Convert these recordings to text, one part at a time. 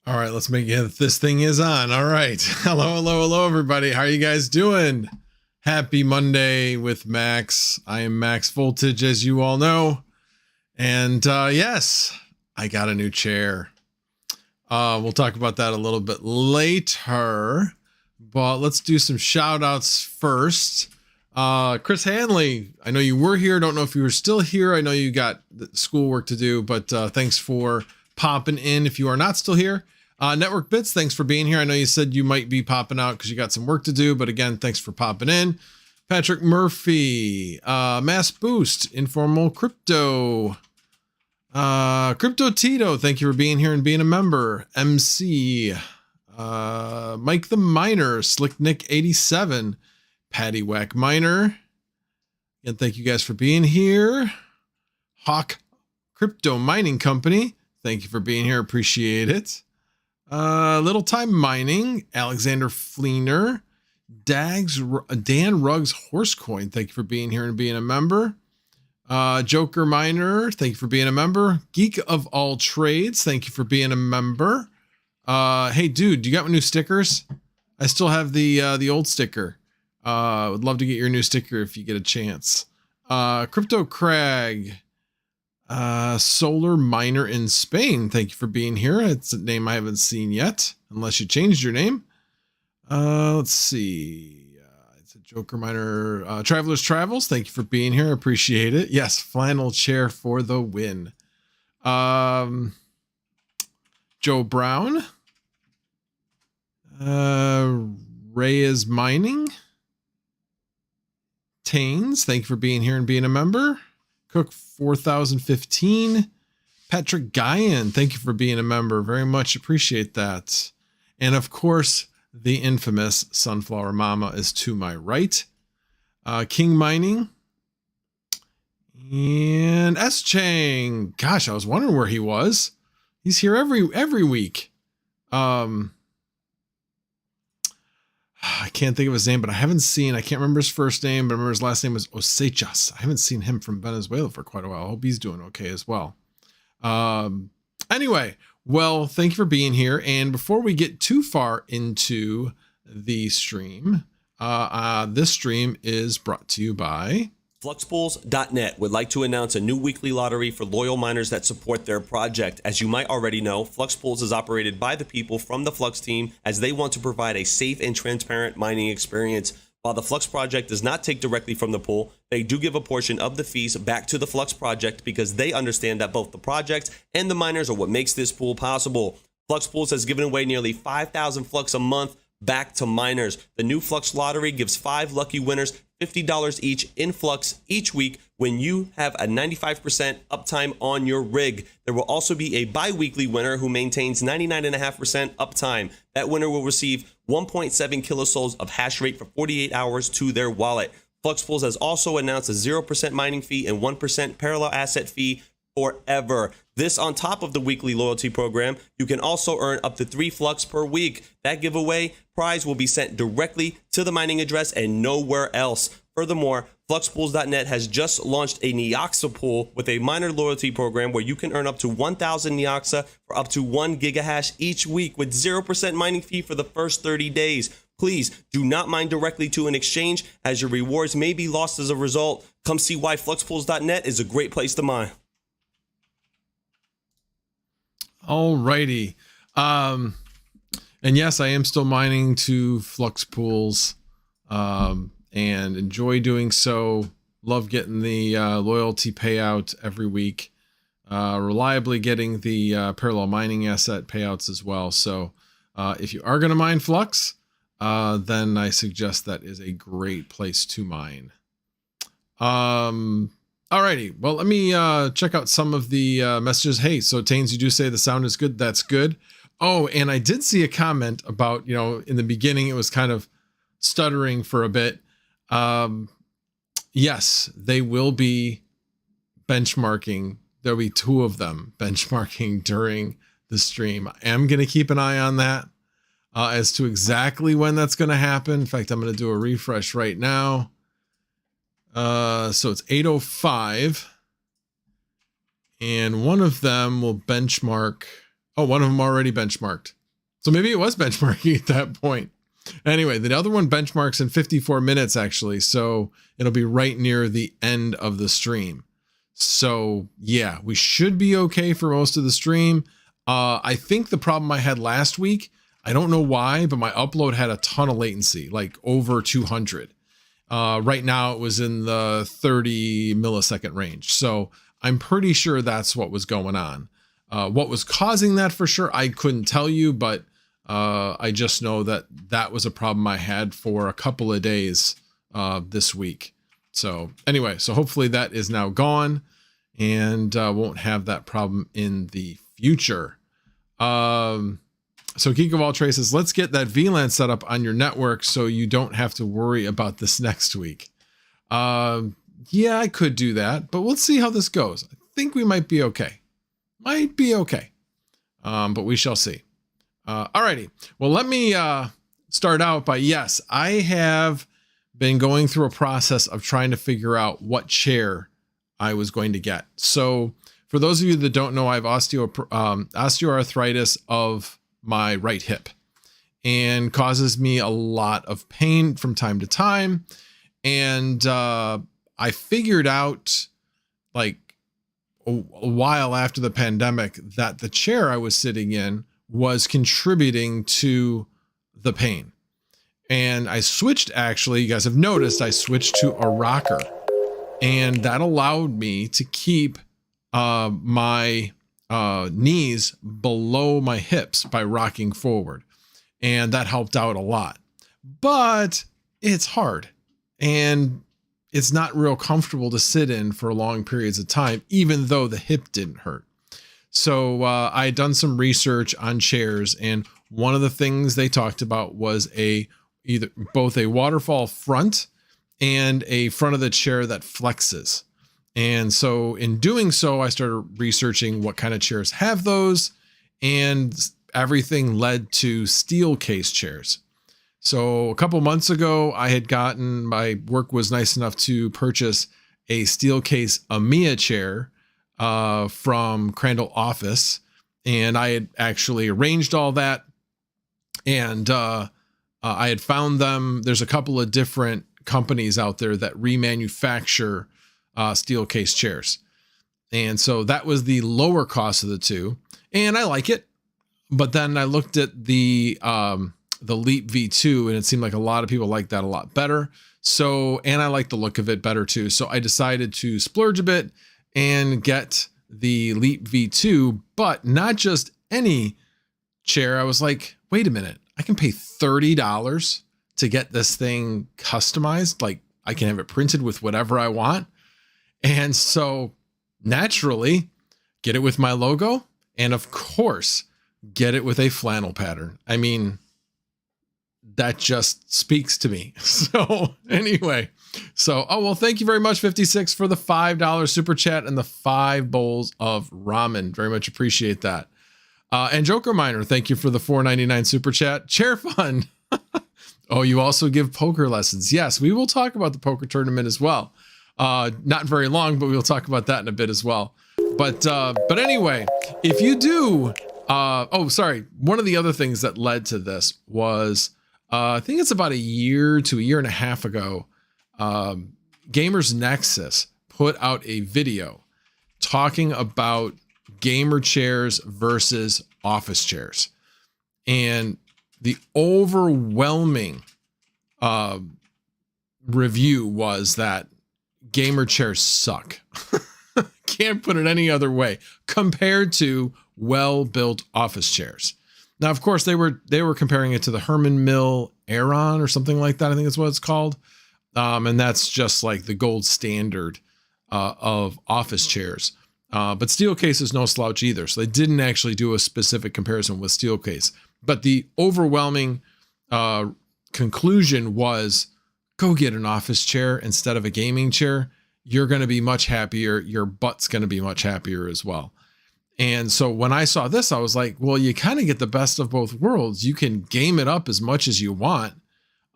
All right, let's make it. This thing is on. All right. Hello, everybody. How are you guys doing? Happy Monday with Max. I am Max Voltage, as you all know. And yes, I got a new chair. We'll talk about that a little bit later. But let's do some shout outs first. Chris Hanley, I know you were here. Don't know if you were still here. I know you got schoolwork to do, but thanks for popping in if you are not still here. Network Bits, thanks for being here. I know you said you might be popping out because you got some work to do, but again, thanks for popping in. Patrick Murphy, Mass Boost, Informal Crypto, Crypto Tito, thank you for being here and being a member. MC, Mike the Miner, Slick Nick 87, Patty Whack Miner. Again, thank you guys for being here. Hawk Crypto Mining Company, thank you for being here. Appreciate it. Little Time Mining, Alexander Fleener, Dan Ruggs Horsecoin, thank you for being here and being a member. Joker Miner, thank you for being a member. Geek of All Trades, thank you for being a member. Hey dude, you got my new stickers? I still have the old sticker. Would love to get your new sticker if you get a chance. Crypto Crag, Solar Miner in Spain, thank you for being here. It's a name I haven't seen yet, unless you changed your name. Let's see. It's a Joker Miner. Travelers Travels, thank you for being here. Appreciate it. Yes, flannel chair for the win. Joe Brown. Ray is Mining. Taines, thank you for being here and being a member. Cook 4015. Patrick Guyan, thank you for being a member. Very much appreciate that. And of course, the infamous Sunflower Mama is to my right. King Mining. And S Chang. Gosh, I was wondering where he was. He's here every week. I can't think of his name, but I can't remember his first name, but I remember his last name was Osechas. I haven't seen him from Venezuela for quite a while. I hope he's doing okay as well. Anyway, well, thank you for being here. And before we get too far into the stream, this stream is brought to you by FluxPools.net would like to announce a new weekly lottery for loyal miners that support their project. As you might already know, FluxPools is operated by the people from the Flux team as they want to provide a safe and transparent mining experience. While the Flux project does not take directly from the pool, they do give a portion of the fees back to the Flux project because they understand that both the project and the miners are what makes this pool possible. FluxPools has given away nearly 5,000 Flux a month back to miners. The new Flux lottery gives 5 lucky winners $50 each in Flux each week when you have a 95% uptime on your rig. There will also be a bi-weekly winner who maintains 99.5% uptime. That winner will receive 1.7 kilosouls of hash rate for 48 hours to their wallet. FluxPools has also announced a 0% mining fee and 1% parallel asset fee forever. This on top of the weekly loyalty program. You can also earn up to 3 Flux per week. That giveaway prize will be sent directly to the mining address and nowhere else. Furthermore, FluxPools.net has just launched a Neoxa pool with a miner loyalty program where you can earn up to 1,000 Neoxa for up to 1 gigahash each week with 0% mining fee for the first 30 days. Please do not mine directly to an exchange as your rewards may be lost as a result. Come see why FluxPools.net is a great place to mine. Alrighty. And yes, I am still mining to Flux pools, and enjoy doing so. Love getting the loyalty payout every week. Reliably getting the parallel mining asset payouts as well. So if you are going to mine Flux, then I suggest that is a great place to mine. Alrighty, well, let me check out some of the messages. Hey, so Taines, you do say the sound is good. That's good. Oh, and I did see a comment about, in the beginning, it was kind of stuttering for a bit. Yes, they will be benchmarking. There'll be 2 of them benchmarking during the stream. I am going to keep an eye on that as to exactly when that's going to happen. In fact, I'm going to do a refresh right now. So it's 8:05 and one of them will benchmark. Oh, one of them already benchmarked. So maybe it was benchmarking at that point. Anyway, the other one benchmarks in 54 minutes actually. So it'll be right near the end of the stream. So yeah, we should be okay for most of the stream. I think the problem I had last week, I don't know why, but my upload had a ton of latency, like over 200. Right now it was in the 30 millisecond range. So I'm pretty sure that's what was going on. What was causing that for sure, I couldn't tell you, but I just know that that was a problem I had for a couple of days this week. So anyway, so hopefully that is now gone and won't have that problem in the future. So Geek of All Trades says, let's get that VLAN set up on your network so you don't have to worry about this next week. Yeah, I could do that, but we'll see how this goes. I think we might be okay. Might be okay. But we shall see. Alrighty. Well, let me start out by, yes, I have been going through a process of trying to figure out what chair I was going to get. So for those of you that don't know, I have osteoarthritis of my right hip and causes me a lot of pain from time to time. And I figured out like a while after the pandemic that the chair I was sitting in was contributing to the pain. And I switched, actually, you guys have noticed, I switched to a rocker, and that allowed me to keep my knees below my hips by rocking forward. And that helped out a lot, but it's hard and it's not real comfortable to sit in for long periods of time, even though the hip didn't hurt. So I had done some research on chairs, and one of the things they talked about was both a waterfall front and a front of the chair that flexes. And so in doing so, I started researching what kind of chairs have those. and everything led to steel case chairs. So a couple months ago, my work was nice enough to purchase a steel case AMIA chair from Crandall Office. And I had actually arranged all that. And I had found them. There's a couple of different companies out there that remanufacture steel case chairs. And so that was the lower cost of the two. And I like it. But then I looked at the Leap V2, and it seemed like a lot of people like that a lot better. So, and I like the look of it better too. So I decided to splurge a bit and get the Leap V2, but not just any chair. I was like, wait a minute, I can pay $30 to get this thing customized. Like I can have it printed with whatever I want. And so naturally get it with my logo. And of course, get it with a flannel pattern. I mean, that just speaks to me. So anyway, thank you very much, 56, for the $5 super chat and the 5 bowls of ramen. Very much appreciate that. And Joker Miner, thank you for the $4.99 super chat. Chair Fund. Oh, you also give poker lessons. Yes, we will talk about the poker tournament as well. Not very long, but we'll talk about that in a bit as well. But anyway, if you do, one of the other things that led to this was, I think it's about a year to a year and a half ago, Gamers Nexus put out a video talking about gamer chairs versus office chairs. And the overwhelming review was that gamer chairs suck. Can't put it any other way compared to well-built office chairs. Now, of course, they were comparing it to the Herman Mill Aeron or something like that. I think that's what it's called. And that's just like the gold standard of office chairs. But Steelcase is no slouch either. So they didn't actually do a specific comparison with Steelcase. But the overwhelming conclusion was, go get an office chair instead of a gaming chair. You're going to be much happier. Your butt's going to be much happier as well. And so when I saw this, I was like, well, you kind of get the best of both worlds. You can game it up as much as you want.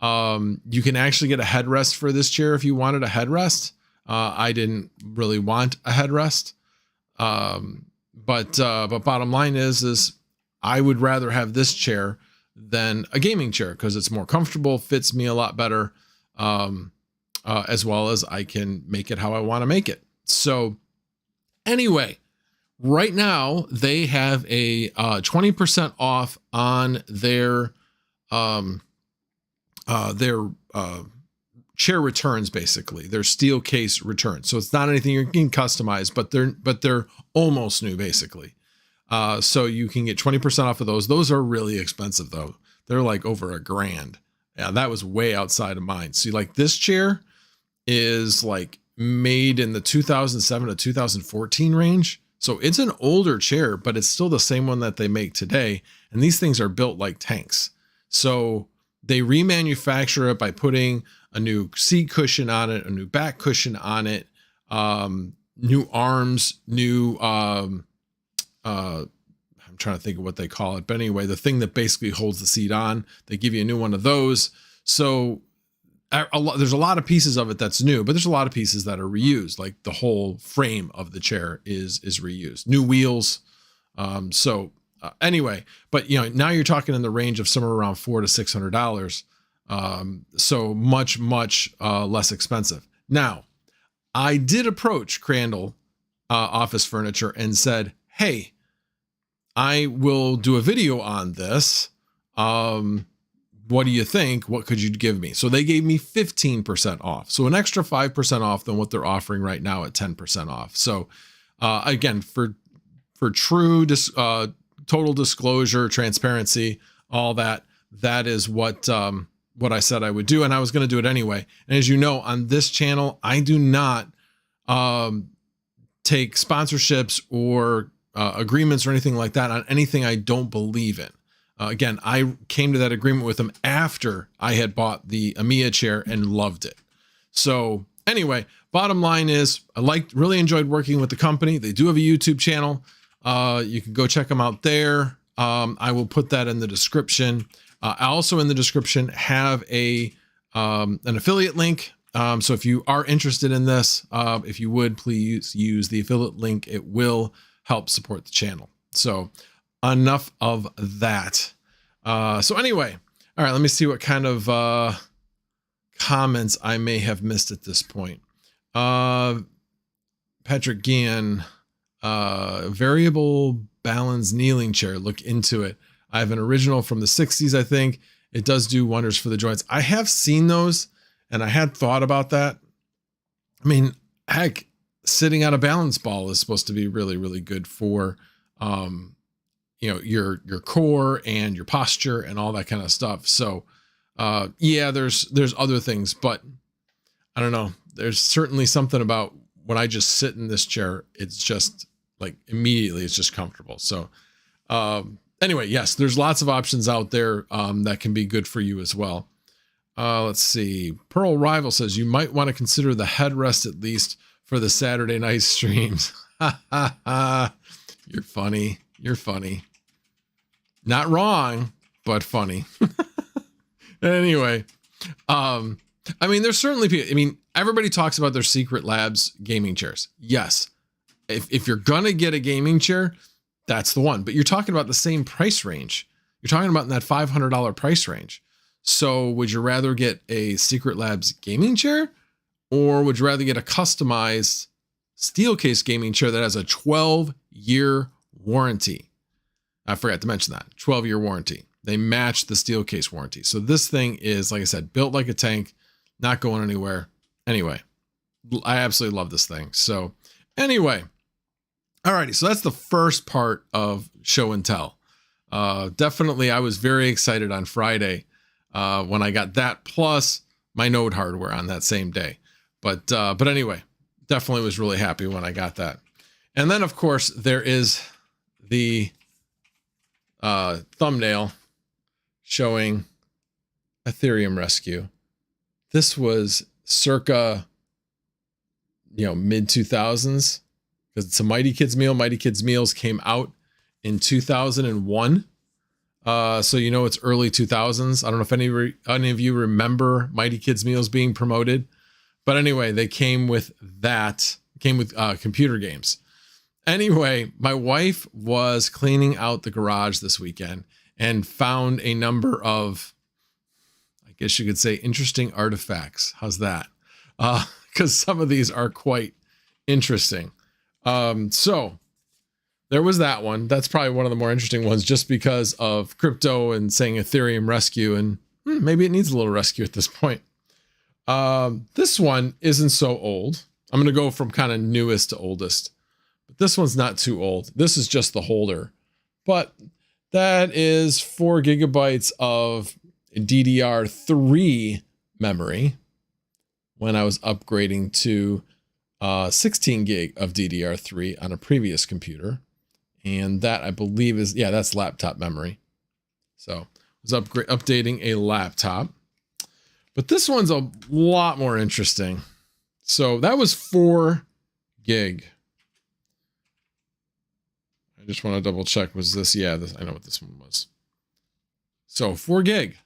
You can actually get a headrest for this chair if you wanted a headrest. I didn't really want a headrest. But bottom line is I would rather have this chair than a gaming chair because it's more comfortable, fits me a lot better, as well as I can make it how I want to make it. So anyway, right now they have a 20% off on their chair returns, basically their steel case returns. So it's not anything you can customize, but they're almost new basically. So you can get 20% off of those. Those are really expensive though. They're like over $1,000. Yeah, that was way outside of mine. See, like this chair is like made in the 2007 to 2014 range. So it's an older chair, but it's still the same one that they make today. And these things are built like tanks. So they remanufacture it by putting a new seat cushion on it, a new back cushion on it, new arms, new, I'm trying to think of what they call it. But anyway, the thing that basically holds the seat on, they give you a new one of those. So there's a lot of pieces of it that's new, but there's a lot of pieces that are reused. Like the whole frame of the chair is reused. New wheels. Anyway, but now you're talking in the range of somewhere around $400 to $600. So much less expensive. Now, I did approach Crandall Office Furniture and said, hey, I will do a video on this. What do you think? What could you give me? So they gave me 15% off. So an extra 5% off than what they're offering right now at 10% off. So again, for true total disclosure, transparency, all that is what I said I would do. And I was going to do it anyway. And as you know, on this channel, I do not take sponsorships or agreements or anything like that on anything I don't believe in. Again, I came to that agreement with them after I had bought the AMIA chair and loved it. So anyway, bottom line is I really enjoyed working with the company. They do have a YouTube channel. You can go check them out there. I will put that in the description. I also in the description have an affiliate link. So if you are interested in this, if you would please use the affiliate link, it will help support the channel. So enough of that. So anyway, all right, let me see what kind of comments I may have missed at this point. Patrick Gian, variable balance kneeling chair. Look into it. I have an original from the 60s, I think. It does do wonders for the joints. I have seen those, and I had thought about that. I mean, heck, sitting on a balance ball is supposed to be really, really good for, your core and your posture and all that kind of stuff. So, yeah, there's other things, but I don't know. There's certainly something about when I just sit in this chair, it's just like immediately it's just comfortable. So, anyway, yes, there's lots of options out there, that can be good for you as well. Let's see. Pearl Rival says you might want to consider the headrest at least for the Saturday night streams. You're funny. You're funny. Not wrong, but funny. Anyway, I mean, there's certainly people, I mean, everybody talks about their Secret Labs gaming chairs. Yes. If you're going to get a gaming chair, that's the one, but you're talking about the same price range. You're talking about in that $500 price range. So would you rather get a Secret Labs gaming chair, or would you rather get a customized Steelcase gaming chair that has a 12-year warranty? I forgot to mention that 12-year warranty. They match the Steelcase warranty. So this thing is, like I said, built like a tank, not going anywhere. Anyway, I absolutely love this thing. So anyway, alrighty. So that's the first part of show and tell. Definitely, I was very excited on Friday when I got that, plus my Node hardware on that same day. But anyway, definitely was really happy when I got that. And then, of course, there is the thumbnail showing Ethereum Rescue. This was circa, mid 2000s, because it's a Mighty Kids meal. Mighty Kids meals came out in 2001. So it's early 2000s. I don't know if any of you remember Mighty Kids meals being promoted, but anyway, they came with computer games. Anyway, my wife was cleaning out the garage this weekend and found a number of, I guess you could say, interesting artifacts. How's that? Because some of these are quite interesting. So there was that one. That's probably one of the more interesting ones, just because of crypto and saying Ethereum Rescue, and maybe it needs a little rescue at this point. This one isn't so old. I'm going to go from kind of newest to oldest. But this one's not too old. This is just the holder. But that is 4 gigabytes of DDR3 memory when I was upgrading to 16 gig of DDR3 on a previous computer. And that, I believe, is, that's laptop memory. So I was updating a laptop. But this one's a lot more interesting. So that was 4 gig. I just want to double check. Was this? Yeah, I know what this one was. So 4 gig.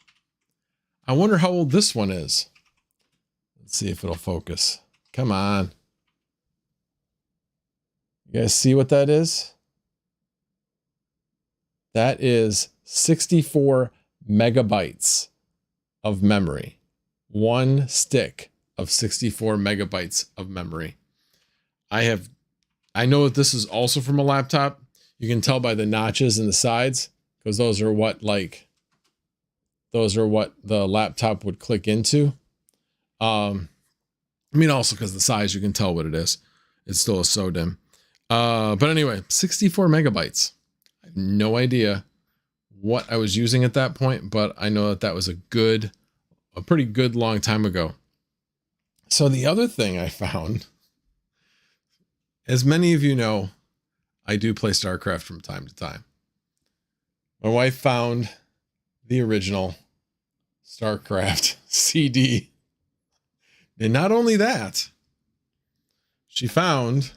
I wonder how old this one is. Let's see if it'll focus. Come on. You guys see what that is? That is 64 megabytes of memory. One stick of 64 megabytes of memory. I know that this is also from a laptop. You can tell by the notches in the sides, because those are what the laptop would click into. Also because the size, you can tell what it is. It's still a SODIMM. But anyway, 64 megabytes. I have no idea what I was using at that point, but I know that was a pretty good long time ago. So the other thing I found, as many of you know, I do play StarCraft from time to time. My wife found the original StarCraft CD. And not only that, she found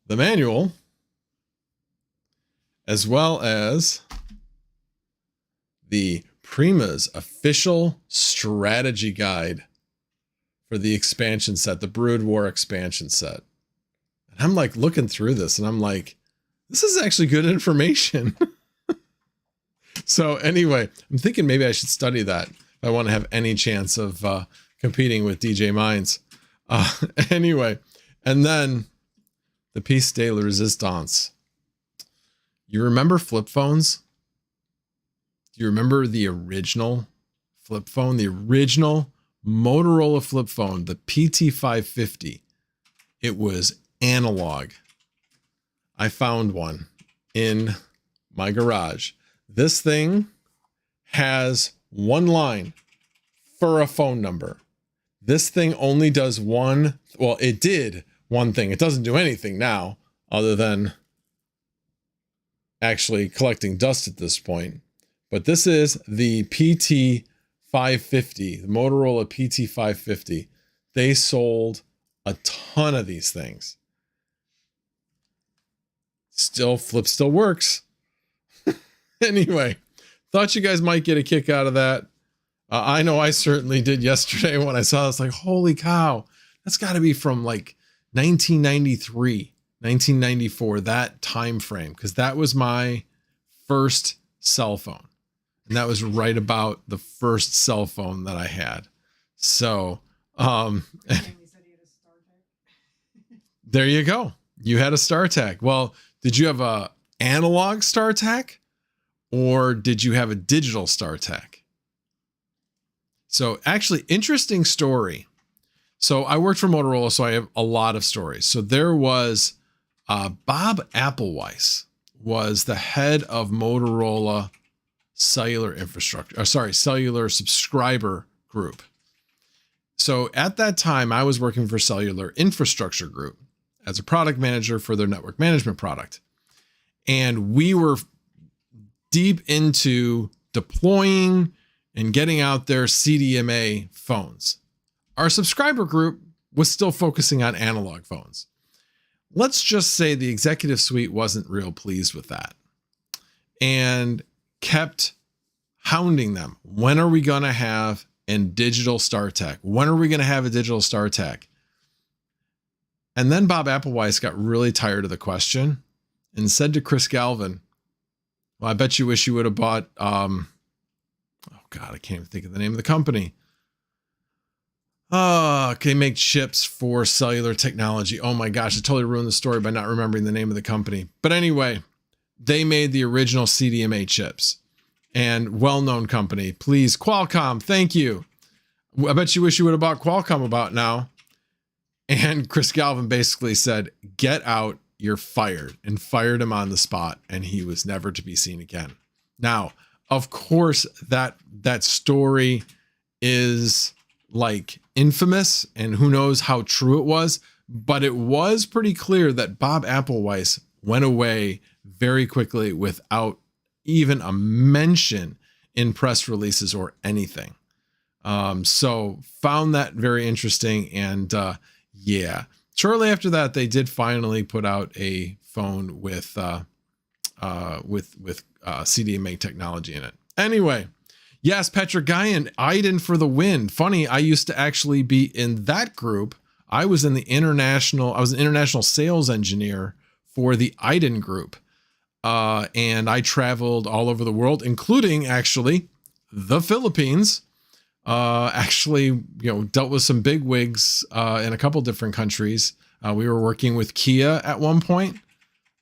the manual as well as the Prima's official strategy guide for the expansion set, the Brood War expansion set. And I'm like looking through this and I'm like, this is actually good information. So anyway, I'm thinking maybe I should study that if I want to have any chance of competing with DJ Mines. Anyway, and then the piece de la resistance. You remember flip phones? Do you remember the original flip phone? The original Motorola flip phone, the PT550. It was analog. I found one in my garage. This thing has one line for a phone number. This thing only does one. Well, it did one thing. It doesn't do anything now other than actually collecting dust at this point. But this is the PT550, the Motorola PT550. They sold a ton of these things. Flip still works. Anyway, thought you guys might get a kick out of that. I know I certainly did yesterday when I saw this, like, holy cow, that's got to be from like 1993, 1994, that time frame, because that was my first cell phone. And that was right about the first cell phone that I had. So, there you go. You had a StarTAC. Well, did you have a analog StarTAC or did you have a digital StarTAC? So actually, interesting story. So I worked for Motorola, so I have a lot of stories. So there was Bob Appleweiss was the head of Motorola cellular infrastructure, cellular subscriber group. So at that time, I was working for Cellular Infrastructure Group as a product manager for their network management product. And we were deep into deploying and getting out their CDMA phones. Our subscriber group was still focusing on analog phones. Let's just say the executive suite wasn't real pleased with that and kept hounding them. When are we going to have a digital StarTAC? When are we going to have a digital StarTAC? And then Bob Appleweiss got really tired of the question and said to Chris Galvin, well, I bet you wish you would have bought, oh God, I can't even think of the name of the company. Oh, they make chips for cellular technology. Oh my gosh, I totally ruined the story by not remembering the name of the company. But anyway, they made the original CDMA chips and well-known company. Please, Qualcomm, thank you. I bet you wish you would have bought Qualcomm about now. And Chris Galvin basically said, get out, you're fired, and fired him on the spot. And he was never to be seen again. Now, of course, that story is like infamous and who knows how true it was, but it was pretty clear that Bob Appleweiss went away very quickly without even a mention in press releases or anything. So found that very interesting. And yeah, shortly after that, they did finally put out a phone with CDMA technology in it. Anyway, yes, Patrick Guyan, Iden for the win. Funny, I used to actually be in that group. I was an international sales engineer for the Iden group. And I traveled all over the world, including actually the Philippines. Dealt with some big wigs in a couple different countries. We were working with Kia at one point.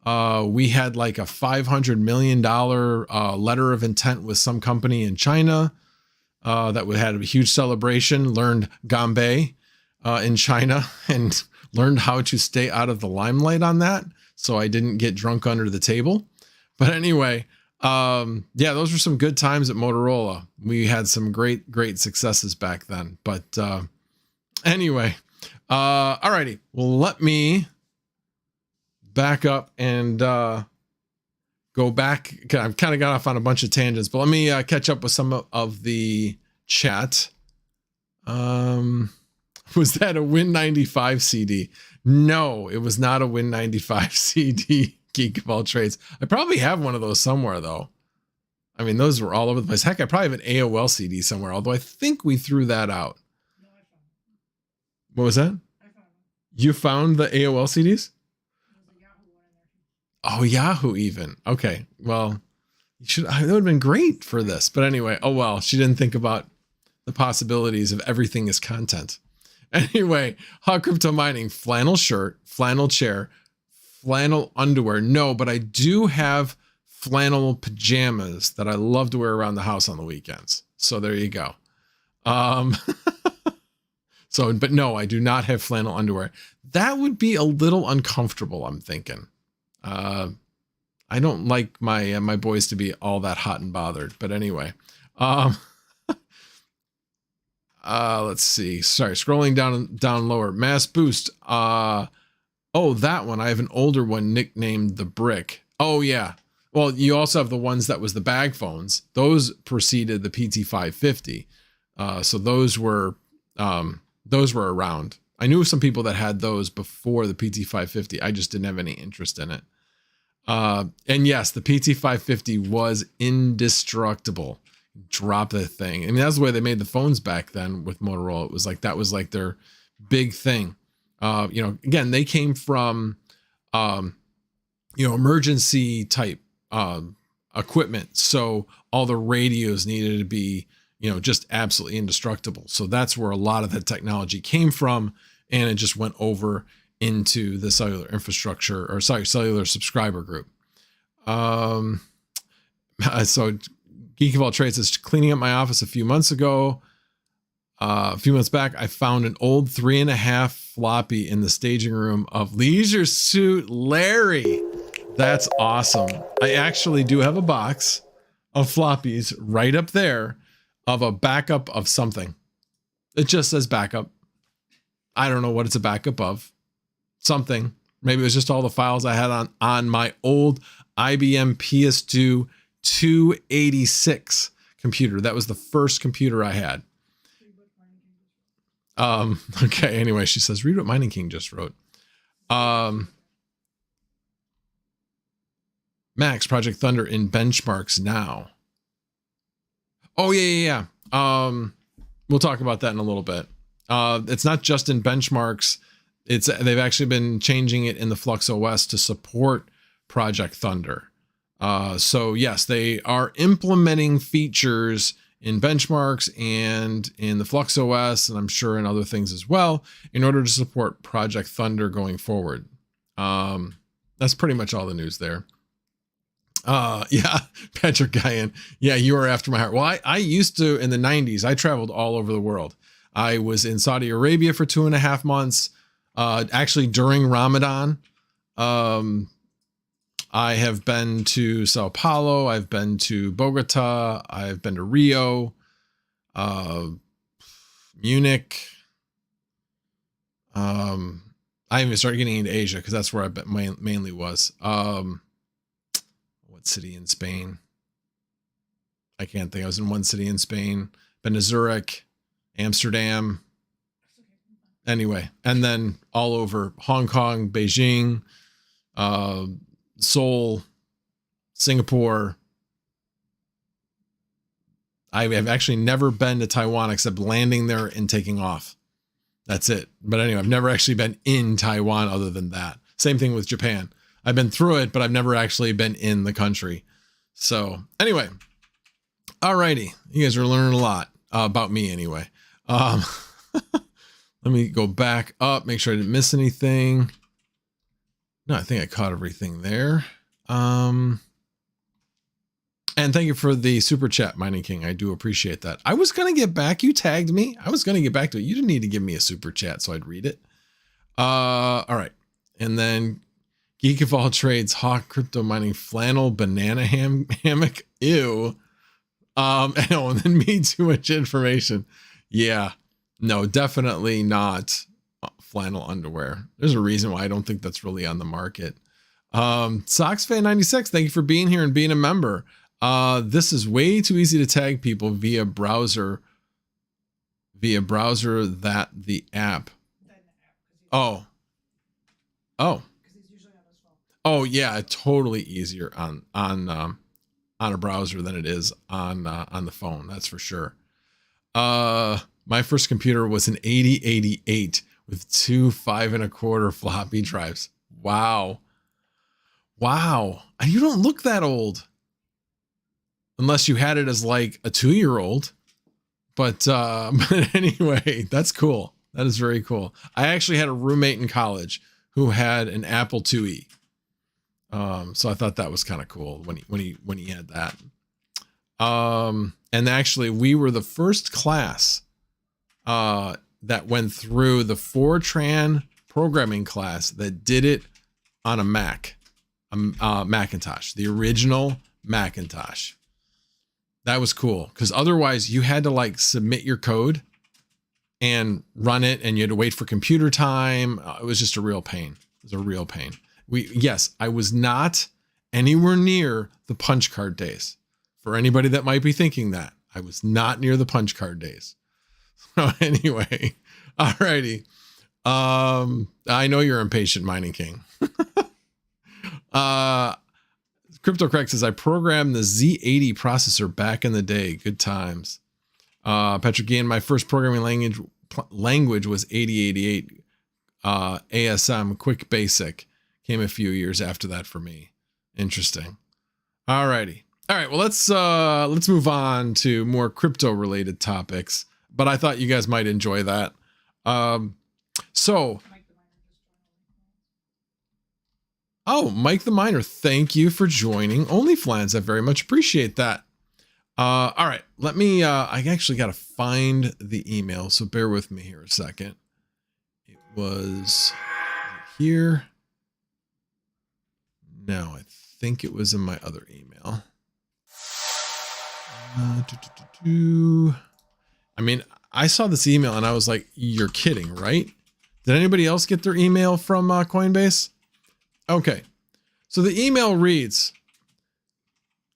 We had like a $500 million letter of intent with some company in China that had a huge celebration, learned Gambay in China and learned how to stay out of the limelight on that. So I didn't get drunk under the table. But anyway, yeah, those were some good times at Motorola. We had some great successes back then. But anyway, all righty. Well, let me back up and go back. I've kind of got off on a bunch of tangents, but let me catch up with some of the chat. Was that a Win95 CD? No, it was not a Win95 CD. Geek of all trades. I probably have one of those somewhere though. I mean, those were all over the place. Heck, I probably have an AOL CD somewhere, although I think we threw that out. What was that? You found the AOL CDs? Oh, Yahoo even. Okay. Well, that would have been great for this. But anyway, oh well, she didn't think about the possibilities of everything as content. Anyway, hot crypto mining, flannel shirt, flannel chair, flannel underwear. No, but I do have flannel pajamas that I love to wear around the house on the weekends. So there you go. But no, I do not have flannel underwear. That would be a little uncomfortable, I'm thinking. I don't like my boys to be all that hot and bothered. But anyway, let's see. Sorry, scrolling down lower. Mass boost. Oh, that one. I have an older one nicknamed the Brick. Oh yeah. Well, you also have the ones that was the bag phones. Those preceded the PT550. So those were around. I knew some people that had those before the PT550. I just didn't have any interest in it. And yes, the PT550 was indestructible. Drop the thing. I mean, that's the way they made the phones back then with Motorola. It was like, that was like their big thing. Again, they came from, emergency type, equipment. So all the radios needed to be, just absolutely indestructible. So that's where a lot of the technology came from. And it just went over into the cellular infrastructure cellular subscriber group. So Geek of all trades is cleaning up my office a few months ago. A few months back, I found an old 3.5 floppy in the staging room of Leisure Suit Larry. That's awesome. I actually do have a box of floppies right up there of a backup of something. It just says backup. I don't know what it's a backup of. Something. Maybe it was just all the files I had on my old IBM PS2 286 computer. That was the first computer I had. Okay. Anyway, she says, read what Mining King just wrote. Max, Project Thunder in benchmarks now. Oh yeah. We'll talk about that in a little bit. It's not just in benchmarks. They've actually been changing it in the Flux OS to support Project Thunder. So yes, they are implementing features in benchmarks and in the Flux OS, and I'm sure in other things as well, in order to support Project Thunder going forward. That's pretty much all the news there. Yeah, Patrick Guyan. Yeah, you are after my heart. Well, I used to, in the 90s, I traveled all over the world. I was in Saudi Arabia for 2.5 months, actually during Ramadan. I have been to Sao Paulo. I've been to Bogota. I've been to Rio, Munich. I even started getting into Asia because that's where I mainly was. What city in Spain? I can't think. I was in one city in Spain. Been to Zurich, Amsterdam. Anyway, and then all over Hong Kong, Beijing, Seoul, Singapore. I have actually never been to Taiwan except landing there and taking off. That's it. But anyway, I've never actually been in Taiwan other than that. Same thing with Japan. I've been through it, but I've never actually been in the country. So anyway, alrighty. You guys are learning a lot about me anyway. Let me go back up, make sure I didn't miss anything. No, I think I caught everything there. And thank you for the super chat, Mining King. I do appreciate that. I was going to get back. You tagged me. I was going to get back to it. You didn't need to give me a super chat so I'd read it. All right. And then Geek of all trades, Hawk crypto mining flannel banana hammock. Ew. And then me too much information. Yeah. No, definitely not flannel underwear. There's a reason why I don't think that's really on the market. SoxFan96, thank you for being here and being a member. This is way too easy to tag people via browser that the app. Oh. Oh yeah, totally easier on a browser than it is on the phone. That's for sure. My first computer was an 8088 with two 5 1/4 floppy drives. Wow. And you don't look that old unless you had it as like a 2-year-old. But anyway, that's cool. That is very cool. I actually had a roommate in college who had an Apple IIe. So I thought that was kind of cool when he had that. And actually we were the first class that went through the Fortran programming class that did it on a Mac, Macintosh, the original Macintosh. That was cool because otherwise you had to like submit your code and run it, and you had to wait for computer time. It was just a real pain. It was a real pain. Yes, I was not anywhere near the punch card days. For anybody that might be thinking that, I was not near the punch card days. So anyway, alrighty. I know you're impatient, Mining King. CryptoCorrect says, I programmed the Z80 processor back in the day. Good times. Patrick Ian, my first programming language was 8088 ASM Quick Basic. Came a few years after that for me. Interesting. Alrighty. All right. Well, let's move on to more crypto related topics. But I thought you guys might enjoy that. Mike the Miner, thank you for joining OnlyFans. I very much appreciate that. All right, let me, I actually got to find the email, so bear with me here a second. It was here. No, I think it was in my other email. I mean, I saw this email and I was like, you're kidding, right? Did anybody else get their email from Coinbase? Okay. So the email reads,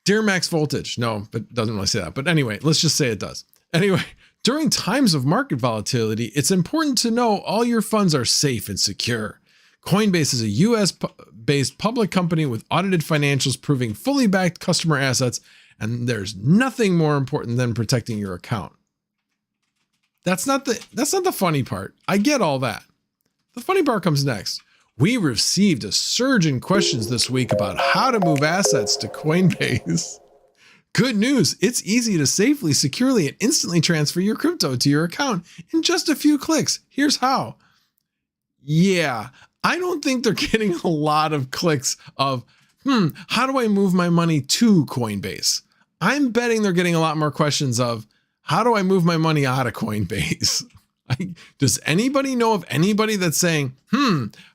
Dear Max Voltage. No, but it doesn't really say that. But anyway, let's just say it does. Anyway, during times of market volatility, it's important to know all your funds are safe and secure. Coinbase is a US-based public company with audited financials proving fully backed customer assets, and there's nothing more important than protecting your account. That's not the funny part. I get all that. The funny part comes next. We received a surge in questions this week about how to move assets to Coinbase. Good news, it's easy to safely, securely, and instantly transfer your crypto to your account in just a few clicks. Here's how. Yeah, I don't think they're getting a lot of clicks of, how do I move my money to Coinbase? I'm betting they're getting a lot more questions of, how do I move my money out of Coinbase? Does anybody know of anybody that's saying,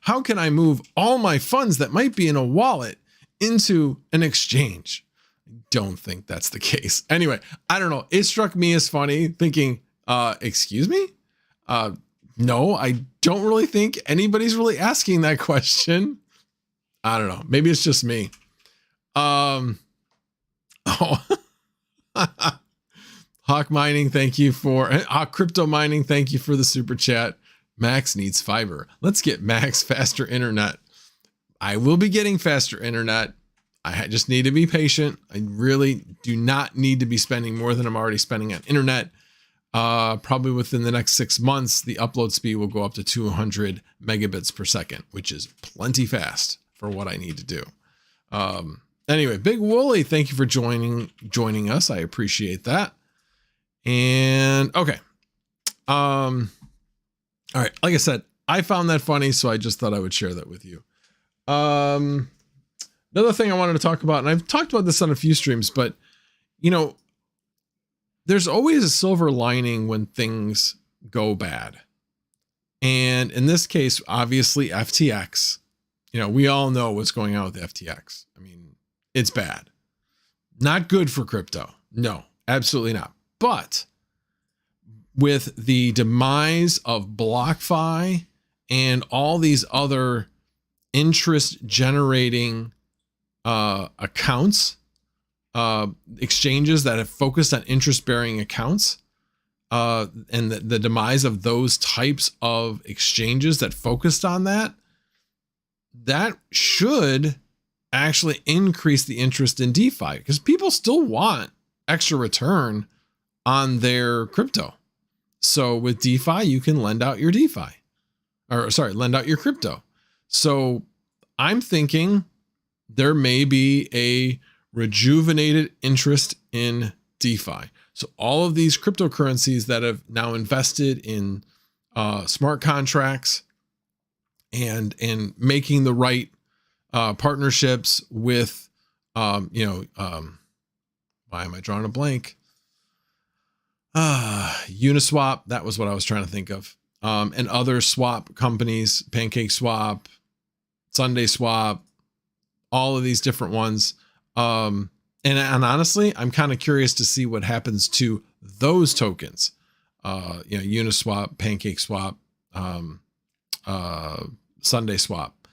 how can I move all my funds that might be in a wallet into an exchange? I don't think that's the case. Anyway, I don't know. It struck me as funny thinking, excuse me? No, I don't really think anybody's really asking that question. I don't know. Maybe it's just me. Hawk Mining, thank you for Crypto Mining. Thank you for the super chat. Max needs fiber. Let's get Max faster internet. I will be getting faster internet. I just need to be patient. I really do not need to be spending more than I'm already spending on internet. Probably within the next 6 months, the upload speed will go up to 200 megabits per second, which is plenty fast for what I need to do. Anyway, Big Wooly, thank you for joining us. I appreciate that. And okay. All right. Like I said, I found that funny, so I just thought I would share that with you. Another thing I wanted to talk about, and I've talked about this on a few streams, but there's always a silver lining when things go bad. And in this case, obviously FTX, we all know what's going on with FTX. I mean, it's bad. Not good for crypto. No, absolutely not. But with the demise of BlockFi and all these other interest generating accounts, exchanges that have focused on interest bearing accounts, and the demise of those types of exchanges that focused on that should actually increase the interest in DeFi, because people still want extra return on their crypto. So with DeFi, you can lend out your lend out your crypto. So I'm thinking there may be a rejuvenated interest in DeFi. So all of these cryptocurrencies that have now invested in smart contracts and making the right partnerships with, why am I drawing a blank? Uniswap. That was what I was trying to think of. And other swap companies, Pancake Swap, Sunday Swap, all of these different ones. And honestly, I'm kind of curious to see what happens to those tokens. Uniswap, Pancake Swap, Sunday Swap,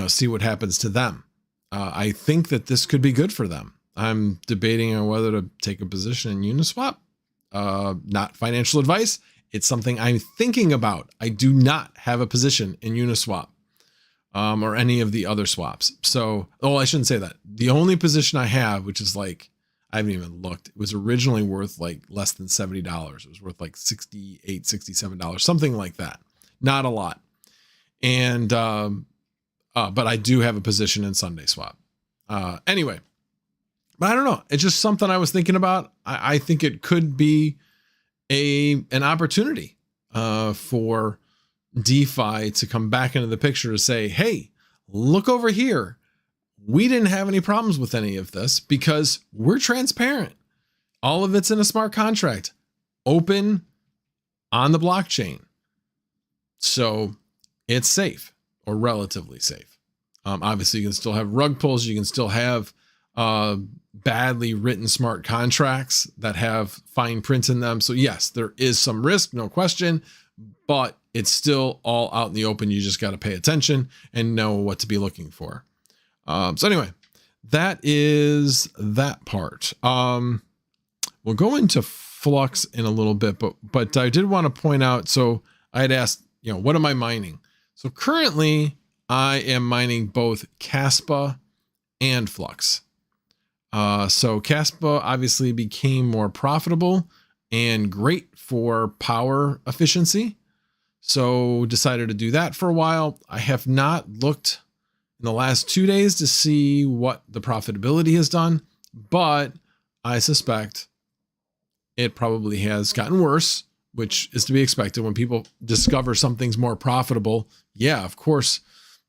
see what happens to them. I think that this could be good for them. I'm debating on whether to take a position in Uniswap. Not financial advice. It's something I'm thinking about. I do not have a position in Uniswap or any of the other swaps. So, I shouldn't say that. The only position I have, which is like, I haven't even looked, it was originally worth like less than $70. It was worth like $68, $67, something like that. Not a lot. And, but I do have a position in Sunday Swap. Anyway, but I don't know. It's just something I was thinking about. I think it could be an opportunity for DeFi to come back into the picture to say, hey, look over here. We didn't have any problems with any of this because we're transparent. All of it's in a smart contract, open on the blockchain. So it's safe or relatively safe. Obviously, you can still have rug pulls. You can still have badly written smart contracts that have fine print in them. So yes, there is some risk, no question, but it's still all out in the open. You just got to pay attention and know what to be looking for. So anyway, that is that part. We'll go into Flux in a little bit, but I did want to point out, so I had asked, what am I mining? So currently I am mining both Caspa and Flux. So Caspa obviously became more profitable and great for power efficiency. So decided to do that for a while. I have not looked in the last 2 days to see what the profitability has done, but I suspect it probably has gotten worse, which is to be expected when people discover something's more profitable. Yeah, of course,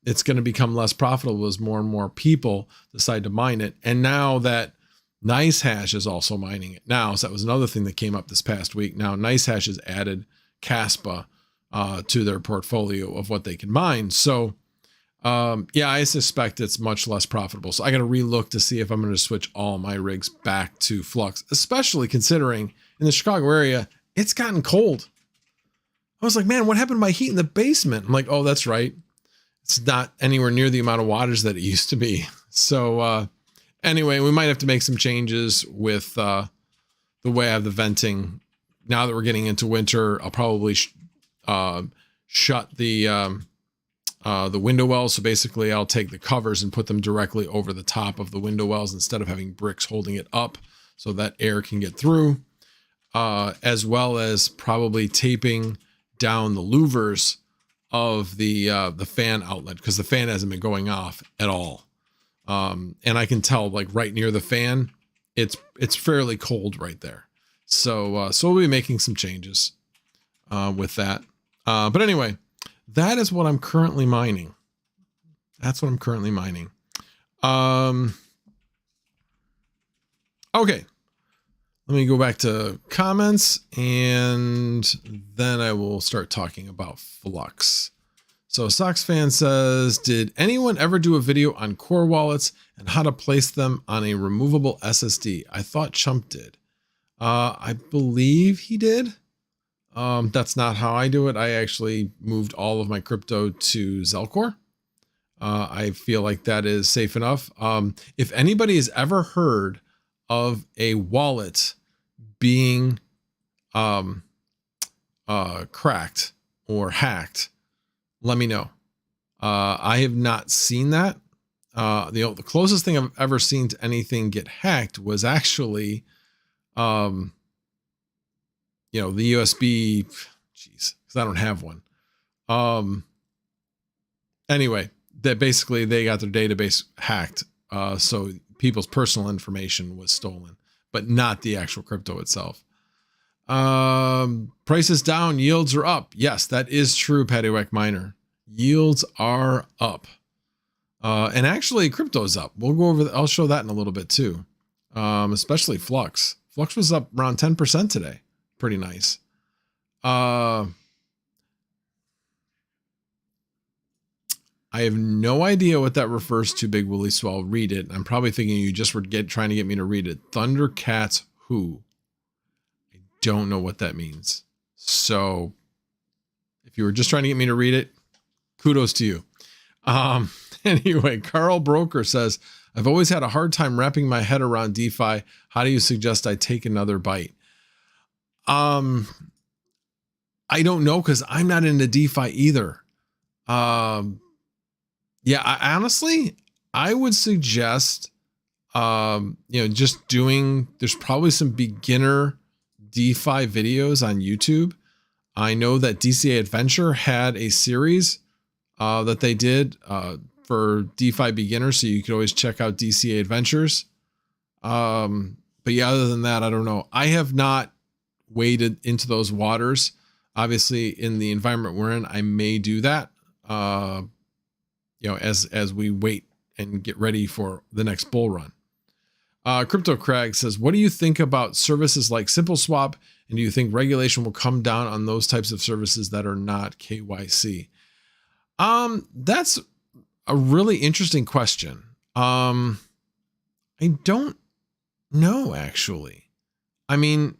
it's going to become less profitable as more and more people decide to mine it. And now that NiceHash is also mining it now, so that was another thing that came up this past week. Now NiceHash has added Caspa to their portfolio of what they can mine. So I suspect it's much less profitable. So I got to relook to see if I'm going to switch all my rigs back to Flux, especially considering in the Chicago area, it's gotten cold. I was like, man, what happened to my heat in the basement? I'm like, oh, that's right. It's not anywhere near the amount of wattage that it used to be. So anyway, we might have to make some changes with the way I have the venting. Now that we're getting into winter, I'll probably shut the window wells. So basically I'll take the covers and put them directly over the top of the window wells instead of having bricks holding it up so that air can get through, as well as probably taping down the louvers of the fan outlet, because the fan hasn't been going off at all. And I can tell, like right near the fan, it's fairly cold right there. So we'll be making some changes with that. But anyway, that is what I'm currently mining. That's what I'm currently mining. Okay. Let me go back to comments and then I will start talking about Flux. So Sox fan says, did anyone ever do a video on core wallets and how to place them on a removable SSD? I thought Chump did. I believe he did. That's not how I do it. I actually moved all of my crypto to Zelcore. I feel like that is safe enough. If anybody has ever heard of a wallet being cracked or hacked, let me know. I have not seen that. The closest thing I've ever seen to anything get hacked was actually, the USB, because I don't have one. Anyway, that basically they got their database hacked. So people's personal information was stolen, but not the actual crypto itself. Prices down, yields are up. Yes, that is true, Paddywhack Miner. Yields are up. And actually crypto's up. We'll go over, I'll show that in a little bit too. Especially Flux. Flux was up around 10% today. Pretty nice. I have no idea what that refers to, Big Willie, so I'll read it. I'm probably thinking you just were trying to get me to read it. Thundercats who? I don't know what that means. So if you were just trying to get me to read it, kudos to you. Anyway, Carl Broker says, I've always had a hard time wrapping my head around DeFi. How do you suggest I take another bite? I don't know, because I'm not into DeFi either. Yeah, honestly, I would suggest, just doing, there's probably some beginner DeFi videos on YouTube. I know that DCA Adventure had a series that they did for DeFi beginners, so you could always check out DCA Adventures. But yeah, other than that, I don't know. I have not waded into those waters. Obviously, in the environment we're in, I may do that. As we wait and get ready for the next bull run. Crypto Crag says, what do you think about services like SimpleSwap? And do you think regulation will come down on those types of services that are not KYC? That's a really interesting question. I don't know, actually. I mean,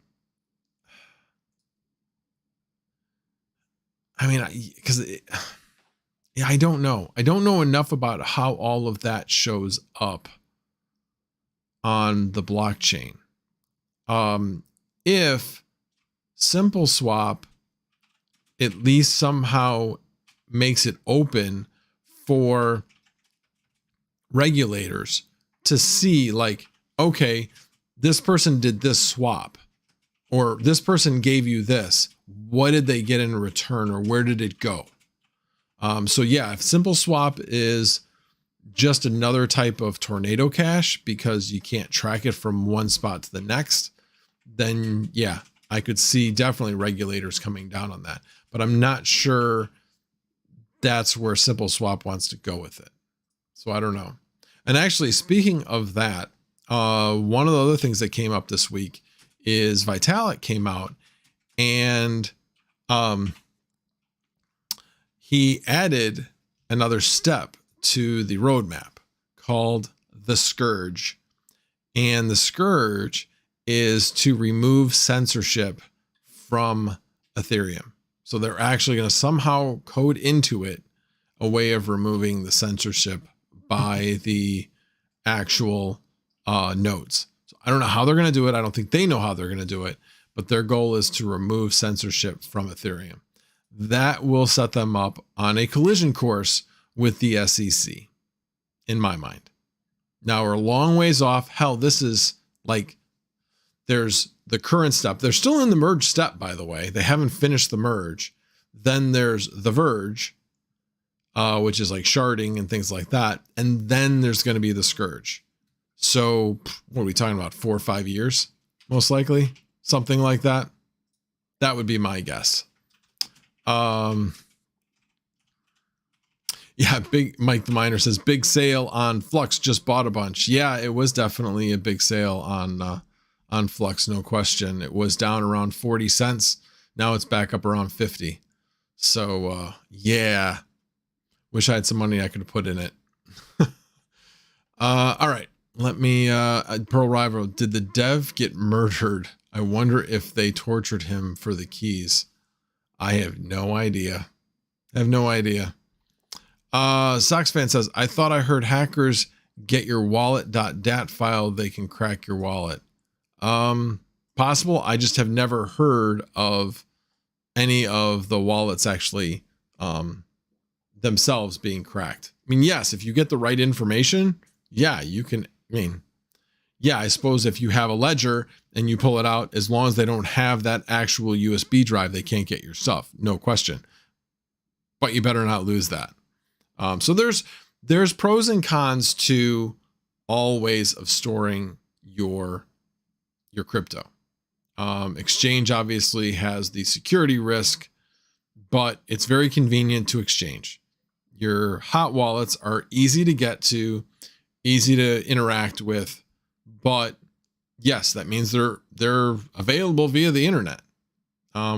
because I don't know. I don't know enough about how all of that shows up on the blockchain. If SimpleSwap at least somehow makes it open for regulators to see, like, okay, this person did this swap, or this person gave you this. What did they get in return, or where did it go? So yeah, if SimpleSwap is just another type of tornado cash because you can't track it from one spot to the next, then yeah, I could see definitely regulators coming down on that. But I'm not sure that's where SimpleSwap wants to go with it. So I don't know. And actually, speaking of that, one of the other things that came up this week is Vitalik came out and he added another step to the roadmap called the Scourge. And the Scourge is to remove censorship from Ethereum. So they're actually going to somehow code into it a way of removing the censorship by the actual nodes. So I don't know how they're going to do it. I don't think they know how they're going to do it, but their goal is to remove censorship from Ethereum. That will set them up on a collision course with the SEC, in my mind. Now we're a long ways off. Hell, this is like, there's the current step. They're still in the merge step, by the way. They haven't finished the merge. Then there's the Verge, which is like sharding and things like that. And then there's going to be the Scourge. So what are we talking about? 4 or 5 years, most likely, something like that. That would be my guess. Yeah, Big Mike the Miner says big sale on Flux, just bought a bunch. Yeah, it was definitely a big sale on Flux, no question. It was down around 40 cents. Now it's back up around 50. So yeah, wish I had some money I could have put in it. All right, let me Pearl Rival, did the dev get murdered? I wonder if they tortured him for the keys. I have no idea. Sox fan says, I thought I heard hackers get your wallet.dat file. They can crack your wallet. Possible. I just have never heard of any of the wallets actually themselves being cracked. I mean, yes, if you get the right information, yeah, you can, I suppose if you have a ledger and you pull it out, as long as they don't have that actual USB drive, they can't get your stuff. No question. But you better not lose that. So there's pros and cons to all ways of storing your crypto. Exchange obviously has the security risk, but it's very convenient to exchange. Your hot wallets are easy to get to, easy to interact with, but yes, that means they're available via the internet,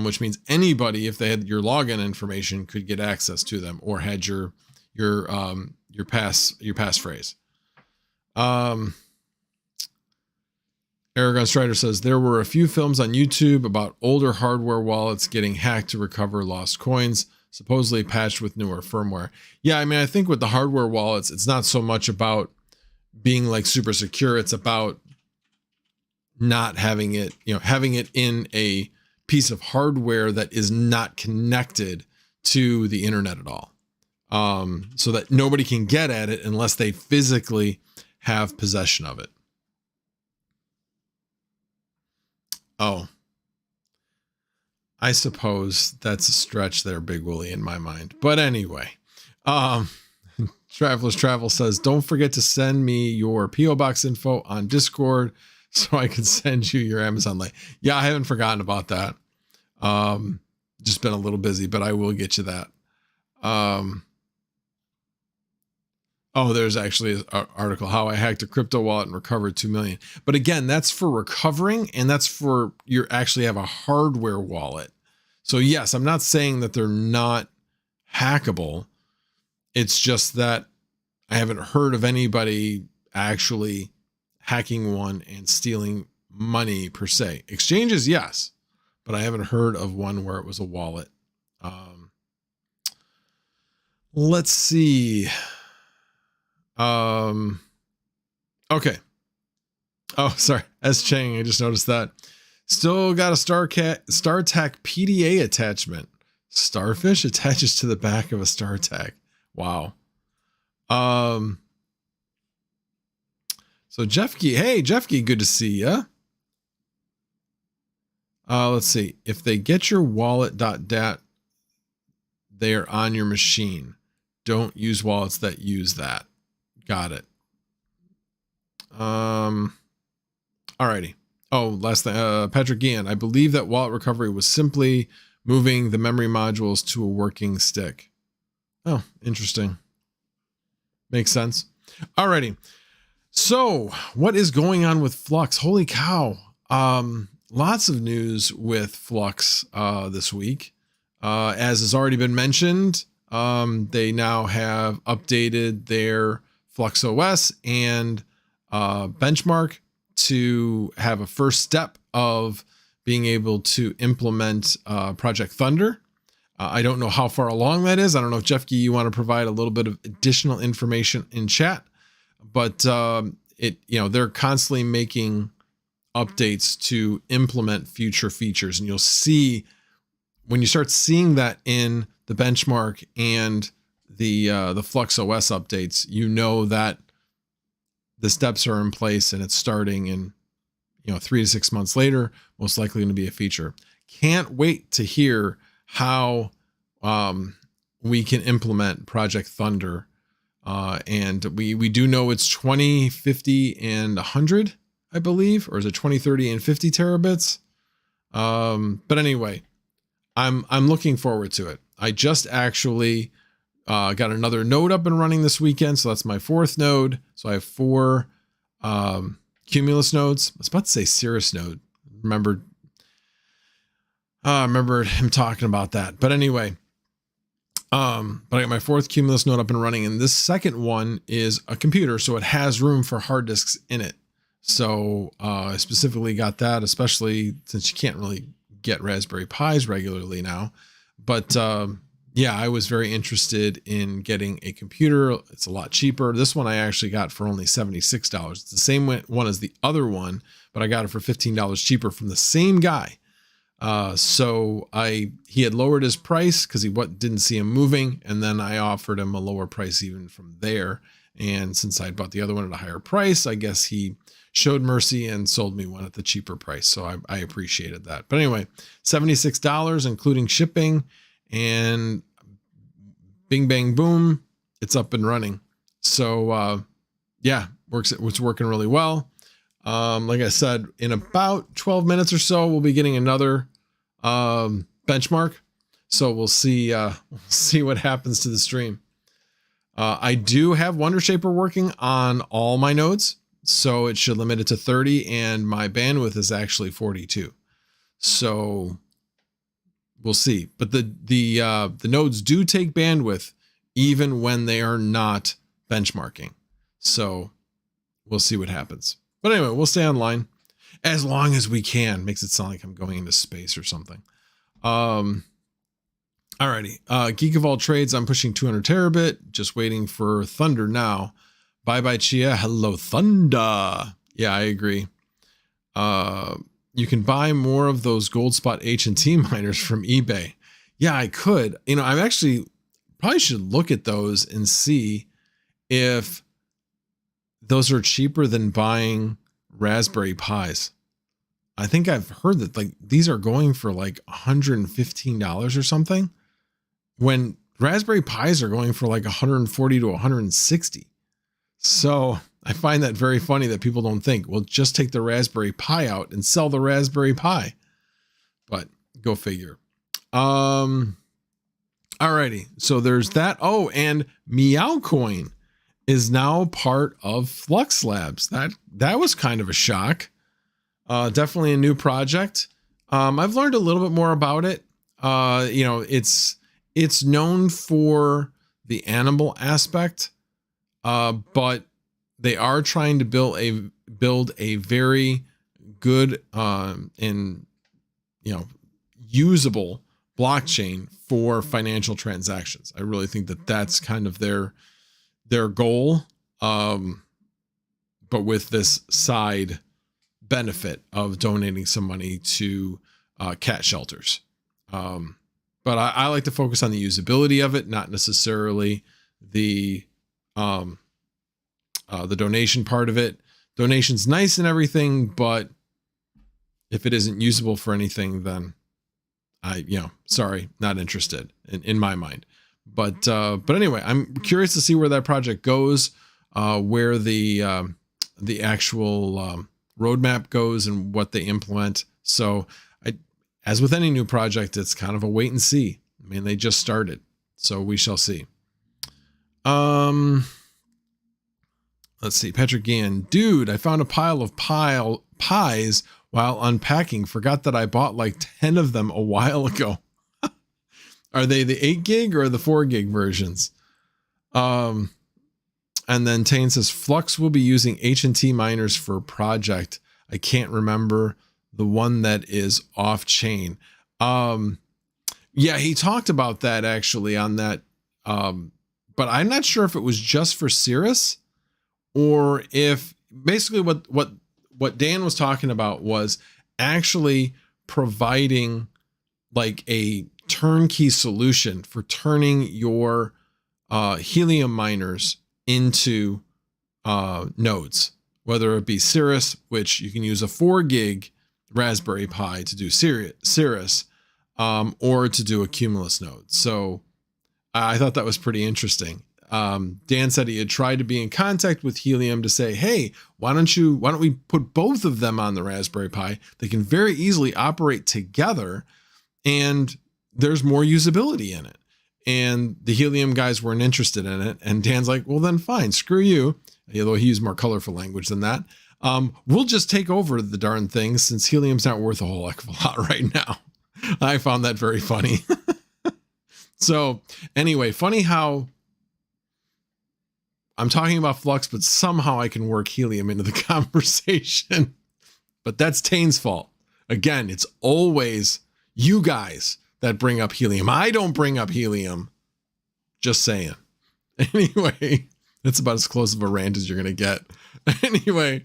which means anybody, if they had your login information, could get access to them or had your passphrase. Aragon Strider says there were a few films on YouTube about older hardware wallets getting hacked to recover lost coins, supposedly patched with newer firmware. Yeah, I mean, I think with the hardware wallets, it's not so much about being like super secure. It's about not having it, having it in a piece of hardware that is not connected to the internet at all. So that nobody can get at it unless they physically have possession of it. Oh, I suppose that's a stretch there, Big Willie, in my mind. But anyway, Traveler's Travel says, don't forget to send me your P.O. Box info on Discord so I can send you your Amazon link. Yeah, I haven't forgotten about that. Just been a little busy, but I will get you that. There's actually an article, how I hacked a crypto wallet and recovered 2 million. But again, that's for recovering, and that's for you actually have a hardware wallet. So yes, I'm not saying that they're not hackable. It's just that I haven't heard of anybody actually hacking one and stealing money per se. Exchanges, yes, but I haven't heard of one where it was a wallet. Let's see. Okay. Oh, sorry. S Chang, I just noticed that. Still got a StarTAC PDA attachment. Starfish attaches to the back of a StarTAC. Wow. So Jeffkey, hey Jeffkey, good to see ya. Let's see. If they get your wallet.dat, they are on your machine. Don't use wallets that use that. Got it. Alrighty. Oh, last thing, Patrick Gian. I believe that wallet recovery was simply moving the memory modules to a working stick. Oh, interesting. Makes sense. Alrighty. So what is going on with Flux? Holy cow. Lots of news with Flux this week. As has already been mentioned, they now have updated their Flux OS and benchmark to have a first step of being able to implement Project Thunder. I don't know how far along that is. I don't know if Jeffkey, you want to provide a little bit of additional information in chat, but they're constantly making updates to implement future features, and you'll see when you start seeing that in the benchmark and the Flux OS updates, you know that the steps are in place and it's starting, and 3 to 6 months later, most likely going to be a feature. Can't wait to hear how we can implement Project Thunder. And we do know it's 20, 50, and 100, I believe, or is it 20, 30, and 50 terabits? But anyway, I'm looking forward to it. I just actually got another node up and running this weekend, so that's my 4th node. So I have 4 Cumulus nodes. I was about to say Cirrus node. Remember him talking about that. But anyway, but I got my 4th Cumulus node up and running, and this second one is a computer, so it has room for hard disks in it. So I specifically got that, especially since you can't really get Raspberry Pis regularly now. But yeah, I was very interested in getting a computer. It's a lot cheaper. This one I actually got for only $76. It's the same one as the other one, but I got it for $15 cheaper from the same guy. So he had lowered his price because he didn't see him moving, and then I offered him a lower price even from there. And since I bought the other one at a higher price, I guess he showed mercy and sold me one at the cheaper price. So I appreciated that. But anyway, $76, including shipping, and bing, bang, boom, it's up and running. So yeah, it's working really well. Like I said, in about 12 minutes or so, we'll be getting another benchmark. So we'll see what happens to the stream. I do have Wondershaper working on all my nodes, so it should limit it to 30, and my bandwidth is actually 42. So we'll see. But the nodes do take bandwidth even when they are not benchmarking. So we'll see what happens. But anyway, we'll stay online as long as we can. Makes it sound like I'm going into space or something. Alrighty. Geek of all trades, I'm pushing 200 terabit. Just waiting for Thunder now. Bye bye, Chia. Hello, Thunder. Yeah, I agree. You can buy more of those gold spot H&T miners from eBay. Yeah, I could. I'm actually probably should look at those and see if those are cheaper than buying Raspberry Pis. I think I've heard that like these are going for like $115 or something, when Raspberry Pis are going for like 140 to 160. So I find that very funny that people don't think, well, just take the Raspberry Pi out and sell the Raspberry Pi. But go figure. Alrighty. So there's that. Oh, and Meowcoin is now part of Flux Labs. That was kind of a shock. Definitely a new project. I've learned a little bit more about it. It's known for the animal aspect, but they are trying to build a very good and usable blockchain for financial transactions. I really think that that's kind of their goal, but with this side benefit of donating some money to cat shelters. But I like to focus on the usability of it, not necessarily the donation part of it. Donation's nice and everything, but if it isn't usable for anything, then sorry, not interested in my mind. But anyway, I'm curious to see where that project goes, where the actual roadmap goes and what they implement. So as with any new project, it's kind of a wait and see. I mean, they just started, so we shall see. Let's see. Patrick Gann, dude, I found a pile of pies while unpacking. Forgot that I bought like 10 of them a while ago. Are they the 8 gig or the 4 gig versions? And then Tane says Flux will be using H&T miners for a project. I can't remember the one that is off chain. Yeah, he talked about that actually on that. But I'm not sure if it was just for Cirrus or if basically what Dan was talking about was actually providing like a turnkey solution for turning your helium miners into nodes, whether it be Cirrus, which you can use a 4 gig Raspberry Pi to do Cirrus, or to do a Cumulus node. So I thought that was pretty interesting. Dan said he had tried to be in contact with Helium to say, hey, why don't we put both of them on the Raspberry Pi? They can very easily operate together and there's more usability in it. And the Helium guys weren't interested in it. And Dan's like, well, then fine, screw you. Although he used more colorful language than that. We'll just take over the darn thing since Helium's not worth a whole heck of a lot right now. I found that very funny. So anyway, funny how I'm talking about Flux, but somehow I can work Helium into the conversation. But that's Tane's fault. Again, it's always you guys that bring up Helium. I don't bring up Helium. Just saying. Anyway, that's about as close of a rant as you're going to get. Anyway,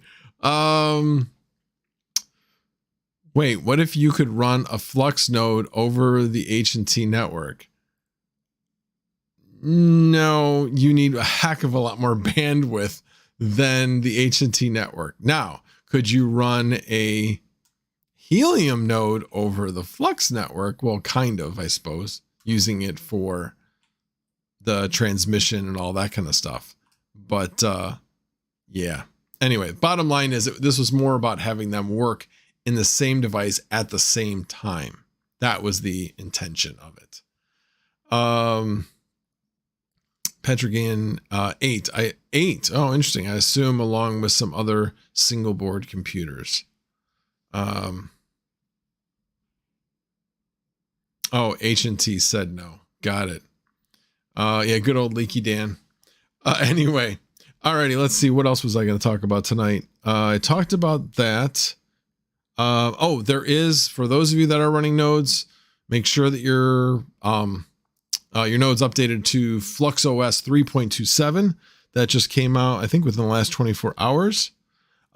Wait, what if you could run a Flux node over the H&T network? No, you need a heck of a lot more bandwidth than the H&T network. Now, could you run a Helium node over the Flux network? Well, kind of, I suppose, using it for the transmission and all that kind of stuff. But yeah. Anyway, bottom line is this was more about having them work in the same device at the same time. That was the intention of it. Petrogan 8. 8. Oh, interesting. I assume along with some other single board computers. Oh, H&T said no. Got it. Yeah, good old Leaky Dan. Anyway, alrighty, let's see. What else was I going to talk about tonight? I talked about that. Oh, there is, for those of you that are running nodes, make sure that your node's updated to Flux OS 3.27. That just came out, I think, within the last 24 hours.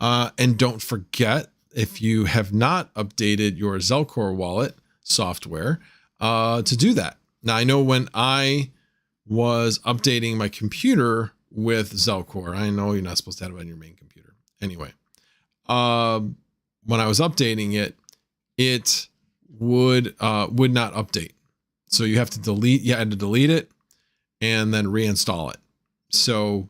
And don't forget, if you have not updated your Zelcore wallet software, to do that. Now, I know when I was updating my computer with Zelcore, I know you're not supposed to have it on your main computer. Anyway, when I was updating it, it would not update. So you have to delete, you had to delete it and then reinstall it. So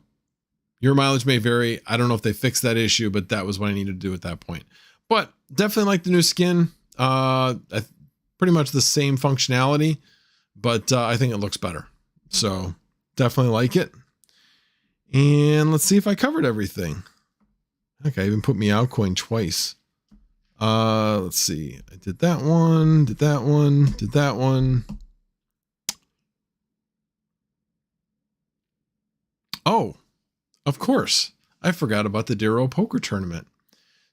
your mileage may vary. I don't know if they fixed that issue, but that was what I needed to do at that point. But definitely like the new skin. Pretty much the same functionality, but I think it looks better. So definitely like it. And let's see if I covered everything. Okay, I even put Meow Coin twice. Let's see. I did that one, did that one, did that one. Oh, of course. I forgot about the Darrow poker tournament.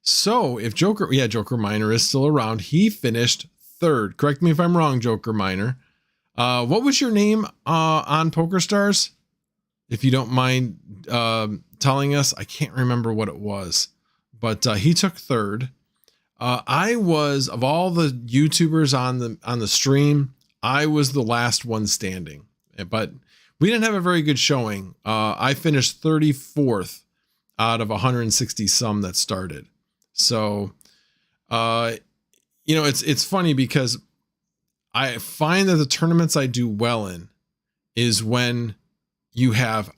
So if Joker Miner is still around, he finished third. Correct me if I'm wrong, Joker Miner. What was your name on PokerStars? If you don't mind telling us, I can't remember what it was, but he took third. I was, of all the YouTubers on the stream, I was the last one standing, but we didn't have a very good showing. I finished 34th out of 160 some that started. So, it's funny because I find that the tournaments I do well in is when you have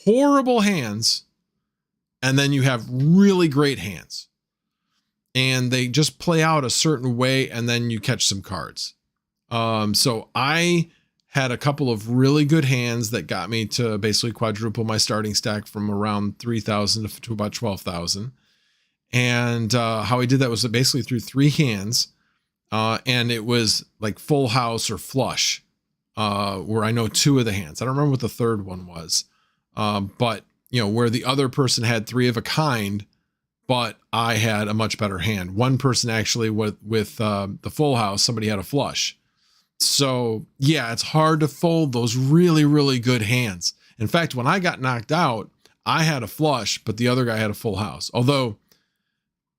horrible hands and then you have really great hands and they just play out a certain way and then you catch some cards. So I had a couple of really good hands that got me to basically quadruple my starting stack from around 3,000 to about 12,000. And how I did that was basically through 3 hands. And it was like full house or flush, where I know 2 of the hands. I don't remember what the third one was. But where the other person had 3 of a kind, but I had a much better hand. One person actually with the full house, somebody had a flush. So yeah, it's hard to fold those really, really good hands. In fact, when I got knocked out, I had a flush, but the other guy had a full house. Although,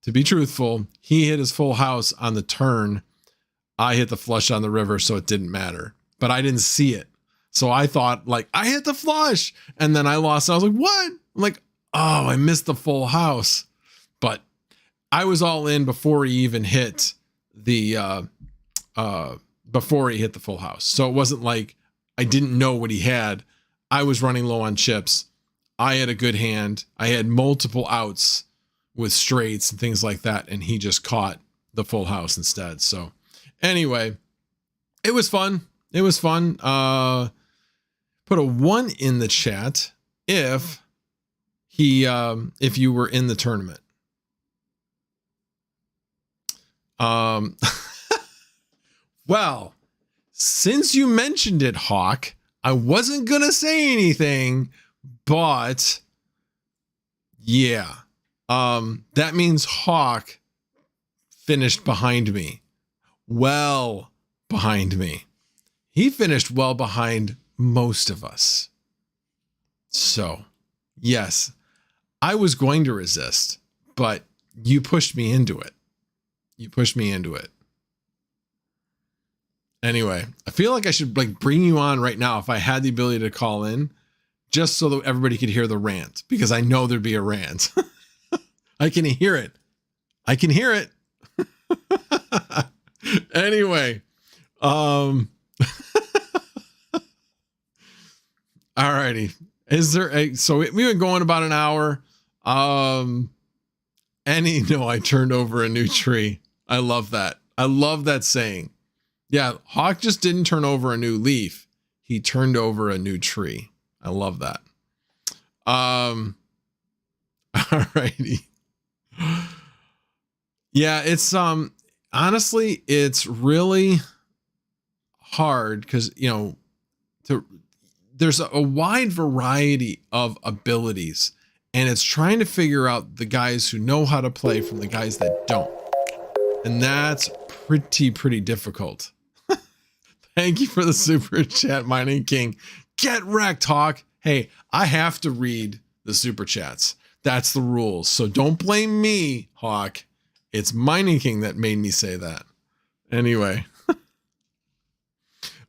to be truthful, he hit his full house on the turn. I hit the flush on the river, so it didn't matter. But I didn't see it. So I thought, like, I hit the flush. And then I lost. I was like, what? I'm like, oh, I missed the full house. But I was all in before he even hit the full house. So it wasn't like I didn't know what he had. I was running low on chips. I had a good hand. I had multiple outs with straights and things like that. And he just caught the full house instead. So anyway, it was fun. It was fun. Put a 1 in the chat if you were in the tournament. Well, since you mentioned it, Hawk, I wasn't going to say anything, but yeah, that means Hawk finished behind me. Well behind me. He finished well behind most of us. So, yes, I was going to resist, but you pushed me into it. You pushed me into it. Anyway, I feel like I should like bring you on right now if I had the ability to call in, just so that everybody could hear the rant, because I know there'd be a rant. I can hear it. I can hear it. Anyway, alrighty. Is there so we've been going about an hour. I turned over a new tree. I love that. I love that saying. Yeah, Hawk just didn't turn over a new leaf. He turned over a new tree. I love that. Alrighty. Yeah, it's honestly, it's really hard because there's a wide variety of abilities, and it's trying to figure out the guys who know how to play from the guys that don't. And that's pretty difficult. Thank you for the super chat, Mining King. Get wrecked, Hawk. Hey, I have to read the super chats. That's the rules. So don't blame me, Hawk. It's Mining King that made me say that. Anyway.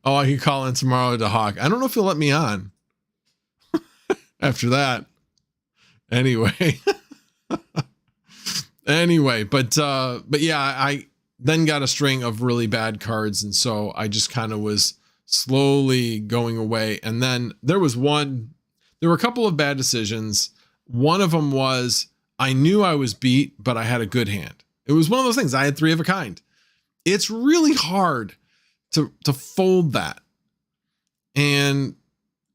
Oh, I could call in tomorrow to Hawk. I don't know if he'll let me on after that. Anyway. But yeah, I then got a string of really bad cards, and so I just kind of was slowly going away. And then there were a couple of bad decisions. One of them was I knew I was beat, but I had a good hand. It was one of those things. I had 3 of a kind. It's really hard to fold that. And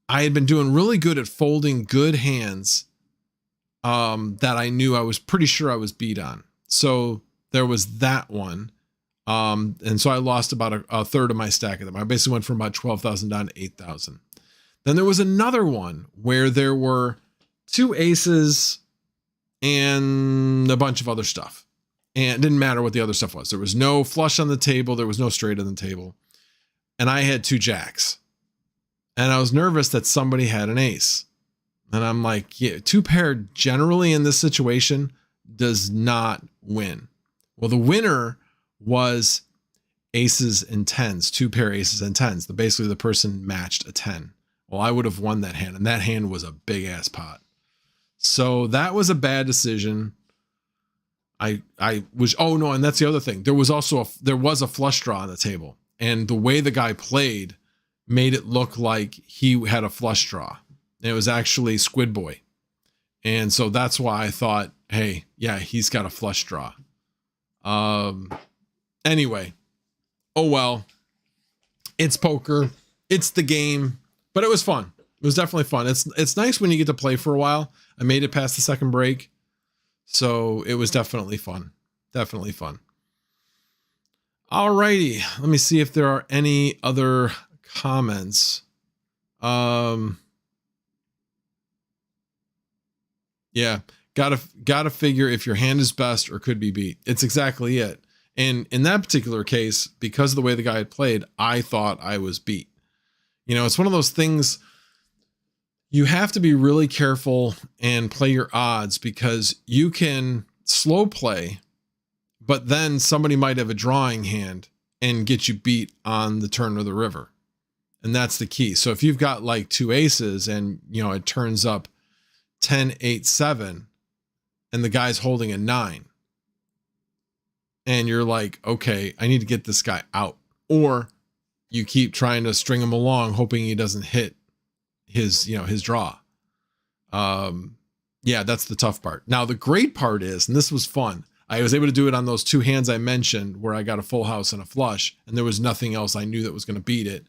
I had been doing really good at folding good hands that I knew I was pretty sure I was beat on. So there was that one. And so I lost about a third of my stack of them. I basically went from about 12,000 down to 8,000. Then there was another one where there were 2 aces and a bunch of other stuff. And it didn't matter what the other stuff was. There was no flush on the table. There was no straight on the table. And I had 2 jacks. And I was nervous that somebody had an ace. And I'm like, yeah, 2 pair generally in this situation does not win. Well, the winner was aces and 10s, 2 pair aces and 10s. Basically, the person matched a 10. Well, I would have won that hand, and that hand was a big ass pot. So that was a bad decision. And that's the other thing. There was a flush draw on the table, and the way the guy played made it look like he had a flush draw. And it was actually Squid Boy. And so that's why I thought, hey, yeah, he's got a flush draw. Anyway, oh well, it's poker, it's the game, but it was fun. It was definitely fun. It's nice when you get to play for a while. I made it past the second break, so it was definitely fun. Definitely fun. Alrighty, let me see if there are any other comments. Yeah, gotta figure if your hand is best or could be beat. It's exactly it. And in that particular case, because of the way the guy had played, I thought I was beat. It's one of those things you have to be really careful and play your odds, because you can slow play, but then somebody might have a drawing hand and get you beat on the turn of the river. And that's the key. So if you've got like 2 aces and, it turns up 10, 8, 7, and the guy's holding a 9. And you're like, okay, I need to get this guy out. Or you keep trying to string him along, hoping he doesn't hit his draw. Yeah, that's the tough part. Now, the great part is, and this was fun, I was able to do it on those 2 hands I mentioned where I got a full house and a flush, and there was nothing else I knew that was going to beat it.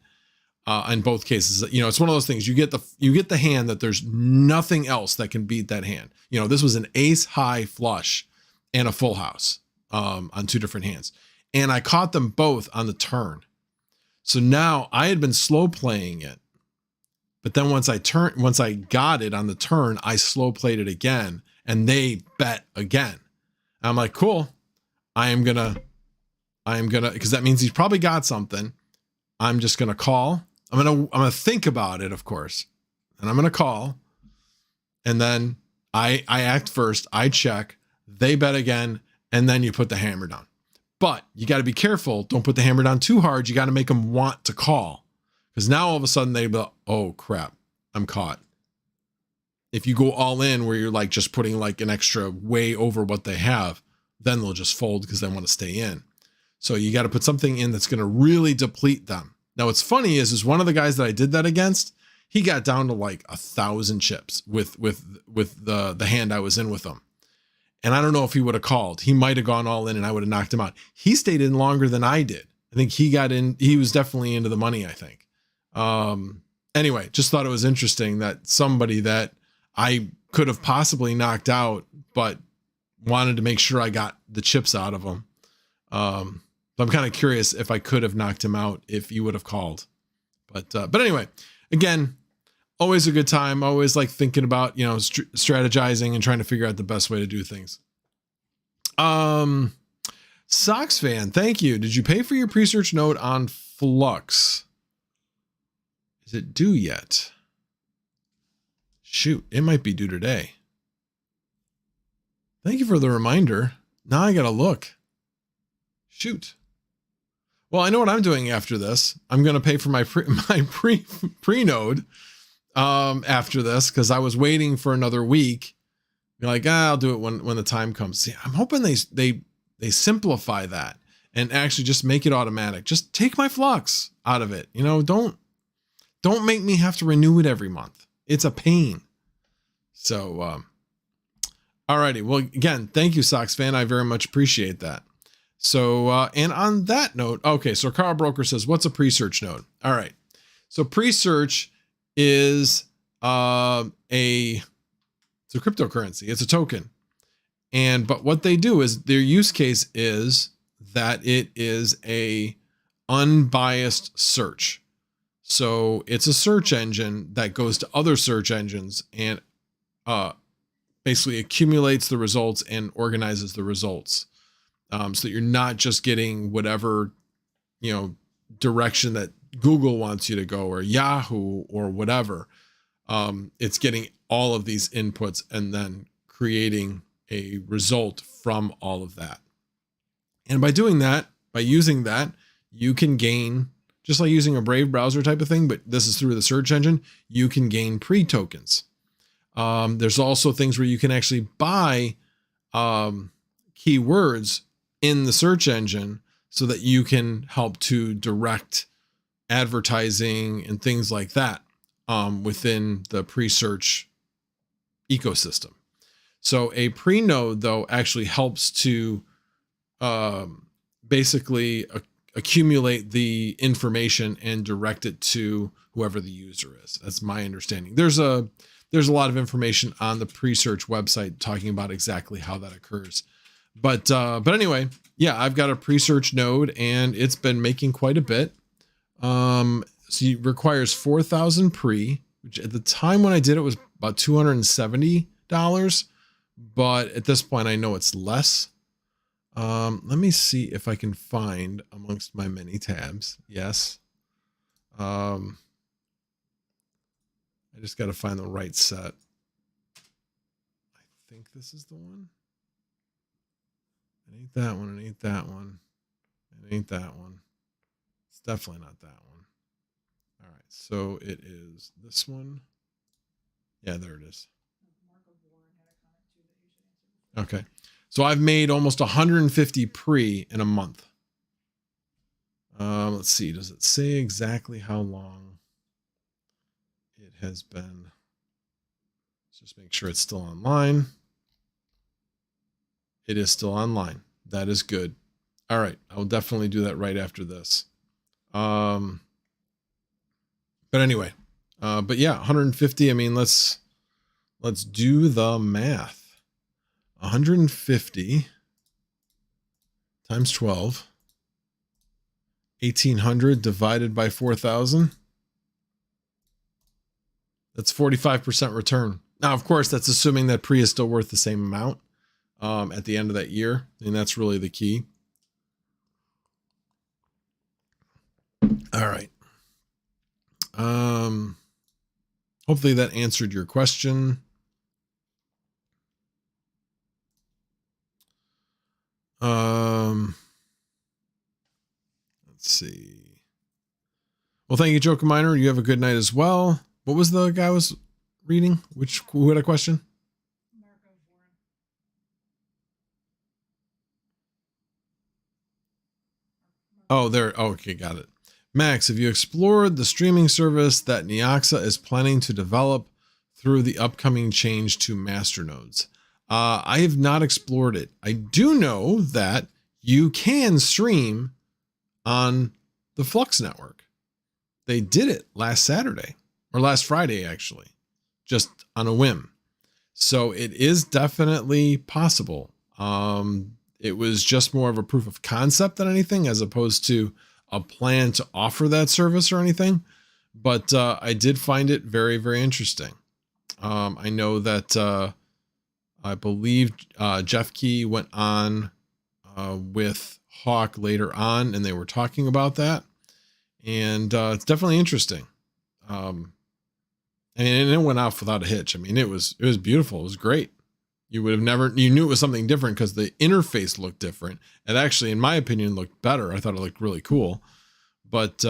In both cases, it's one of those things. You get the hand that there's nothing else that can beat that hand. This was an ace high flush and a full house on 2 different hands, and I caught them both on the turn. So now I had been slow playing it, but then once I got it on the turn, I slow played it again, and they bet again. I'm like, cool. I am gonna, because that means he's probably got something. I'm just gonna call. I'm gonna think about it, of course, and I'm gonna call, and then I act first. I check. They bet again, and then you put the hammer down. But you got to be careful. Don't put the hammer down too hard. You got to make them want to call, because now all of a sudden they go, oh crap, I'm caught. If you go all in where you're like just putting like an extra way over what they have, then they'll just fold because they want to stay in. So you got to put something in that's going to really deplete them. Now what's funny is one of the guys that I did that against, he got down to like 1,000 chips with the hand I was in with him. And I don't know if he would have called. He might have gone all in and I would have knocked him out. He stayed in longer than I did. I think he got in. He was definitely into the money, I think. Anyway, just thought it was interesting that somebody that I could have possibly knocked out, but wanted to make sure I got the chips out of him. I'm kind of curious if I could have knocked him out if he would have called. But anyway, again, always a good time. Always like thinking about, strategizing and trying to figure out the best way to do things. Sox fan, thank you. Did you pay for your pre-search node on Flux? Is it due yet? Shoot, it might be due today. Thank you for the reminder. Now I got to look. Shoot. Well, I know what I'm doing after this. I'm going to pay for my pre-node after this, because I was waiting for another week. You're like, I'll do it when the time comes. See, I'm hoping they simplify that and actually just make it automatic. Just take my Flux out of it. Don't make me have to renew it every month. It's a pain. So, alrighty. Well, again, thank you, Sox fan. I very much appreciate that. So, and on that note, okay, so Carl Broker says, what's a pre-search node? All right. So pre-search is it's a cryptocurrency. It's a token. But what they do is their use case is that it is a unbiased search. So it's a search engine that goes to other search engines and basically accumulates the results and organizes the results. So that you're not just getting whatever, direction that Google wants you to go, or Yahoo or whatever. It's getting all of these inputs and then creating a result from all of that. And by doing that, by using that, you can gain, just like using a Brave browser type of thing, but this is through the search engine, you can gain pre-tokens. There's also things where you can actually buy keywords in the search engine so that you can help to direct advertising and things like that within the pre-search ecosystem. So a pre-node, though, actually helps to basically accumulate the information and direct it to whoever the user is. That's my understanding. There's a lot of information on the pre-search website talking about exactly how that occurs. But anyway, yeah, I've got a pre-search node and it's been making quite a bit. So it requires 4,000 pre, which at the time when I did it was about $270. But at this point, I know it's less. Let me see if I can find amongst my many tabs. Yes. I just got to find the right set. I think this is the one. It ain't that one. It ain't that one. It ain't that one. It's definitely not that one. All right. So it is this one. Yeah, there it is. Okay. So I've made almost 150 pre in a month. Let's see. Does it say exactly how long it has been? Let's just make sure it's still online. It is still online. That is good. All right. I'll definitely do that right after this. But anyway, but yeah, 150. I mean, let's do the math. 150 times 12, 1,800 divided by 4,000. That's 45% return. Now, of course, that's assuming that pre is still worth the same amount at the end of that year. And that's really the key. All right. Hopefully that answered your question. Let's see. Well, thank you, Joker Miner. You have a good night as well. What was the guy I was reading? Who had a question? Oh, there. Oh, okay, got it. Max, have you explored the streaming service that Neoxa is planning to develop through the upcoming change to masternodes? I have not explored it. I do know that you can stream on the Flux network. They did it last Saturday or last Friday, actually, just on a whim. So it is definitely possible. It was just more of a proof of concept than anything, as opposed to a plan to offer that service or anything. But I did find it very, very interesting. I know that I believe Jeff Key went on with Hawk later on, and they were talking about that. And it's definitely interesting. And it went off without a hitch. I mean, it was beautiful. It was great. You would have never, you knew it was something different because the interface looked different. It actually, in my opinion, looked better. I thought it looked really cool. But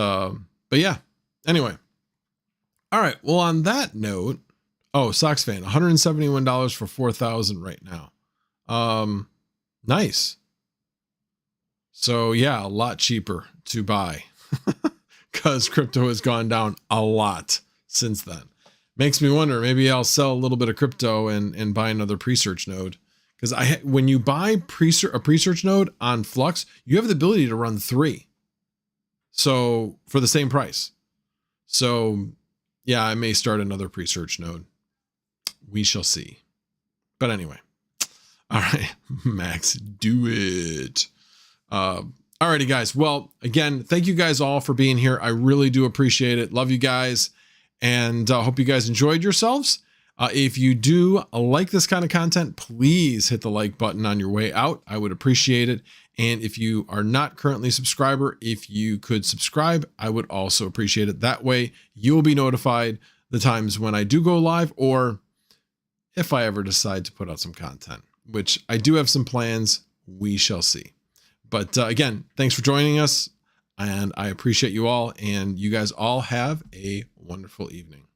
yeah, anyway. All right. Well, on that note, oh, Sox fan, $171 for 4,000 right now. Nice. So yeah, a lot cheaper to buy because crypto has gone down a lot since then. Makes me wonder, maybe I'll sell a little bit of crypto and buy another pre-search node. Because when you buy a pre-search node on Flux, you have the ability to run 3. So for the same price. So yeah, I may start another pre-search node. We shall see. But anyway. All right, Max, do it. Alrighty, guys. Well, again, thank you guys all for being here. I really do appreciate it. Love you guys. And hope you guys enjoyed yourselves. If you do like this kind of content, please hit the like button on your way out. I would appreciate it. And if you are not currently a subscriber, if you could subscribe, I would also appreciate it. That way you'll be notified the times when I do go live, or if I ever decide to put out some content, which I do have some plans. We shall see. But again, thanks for joining us. And I appreciate you all. And you guys all have a wonderful evening.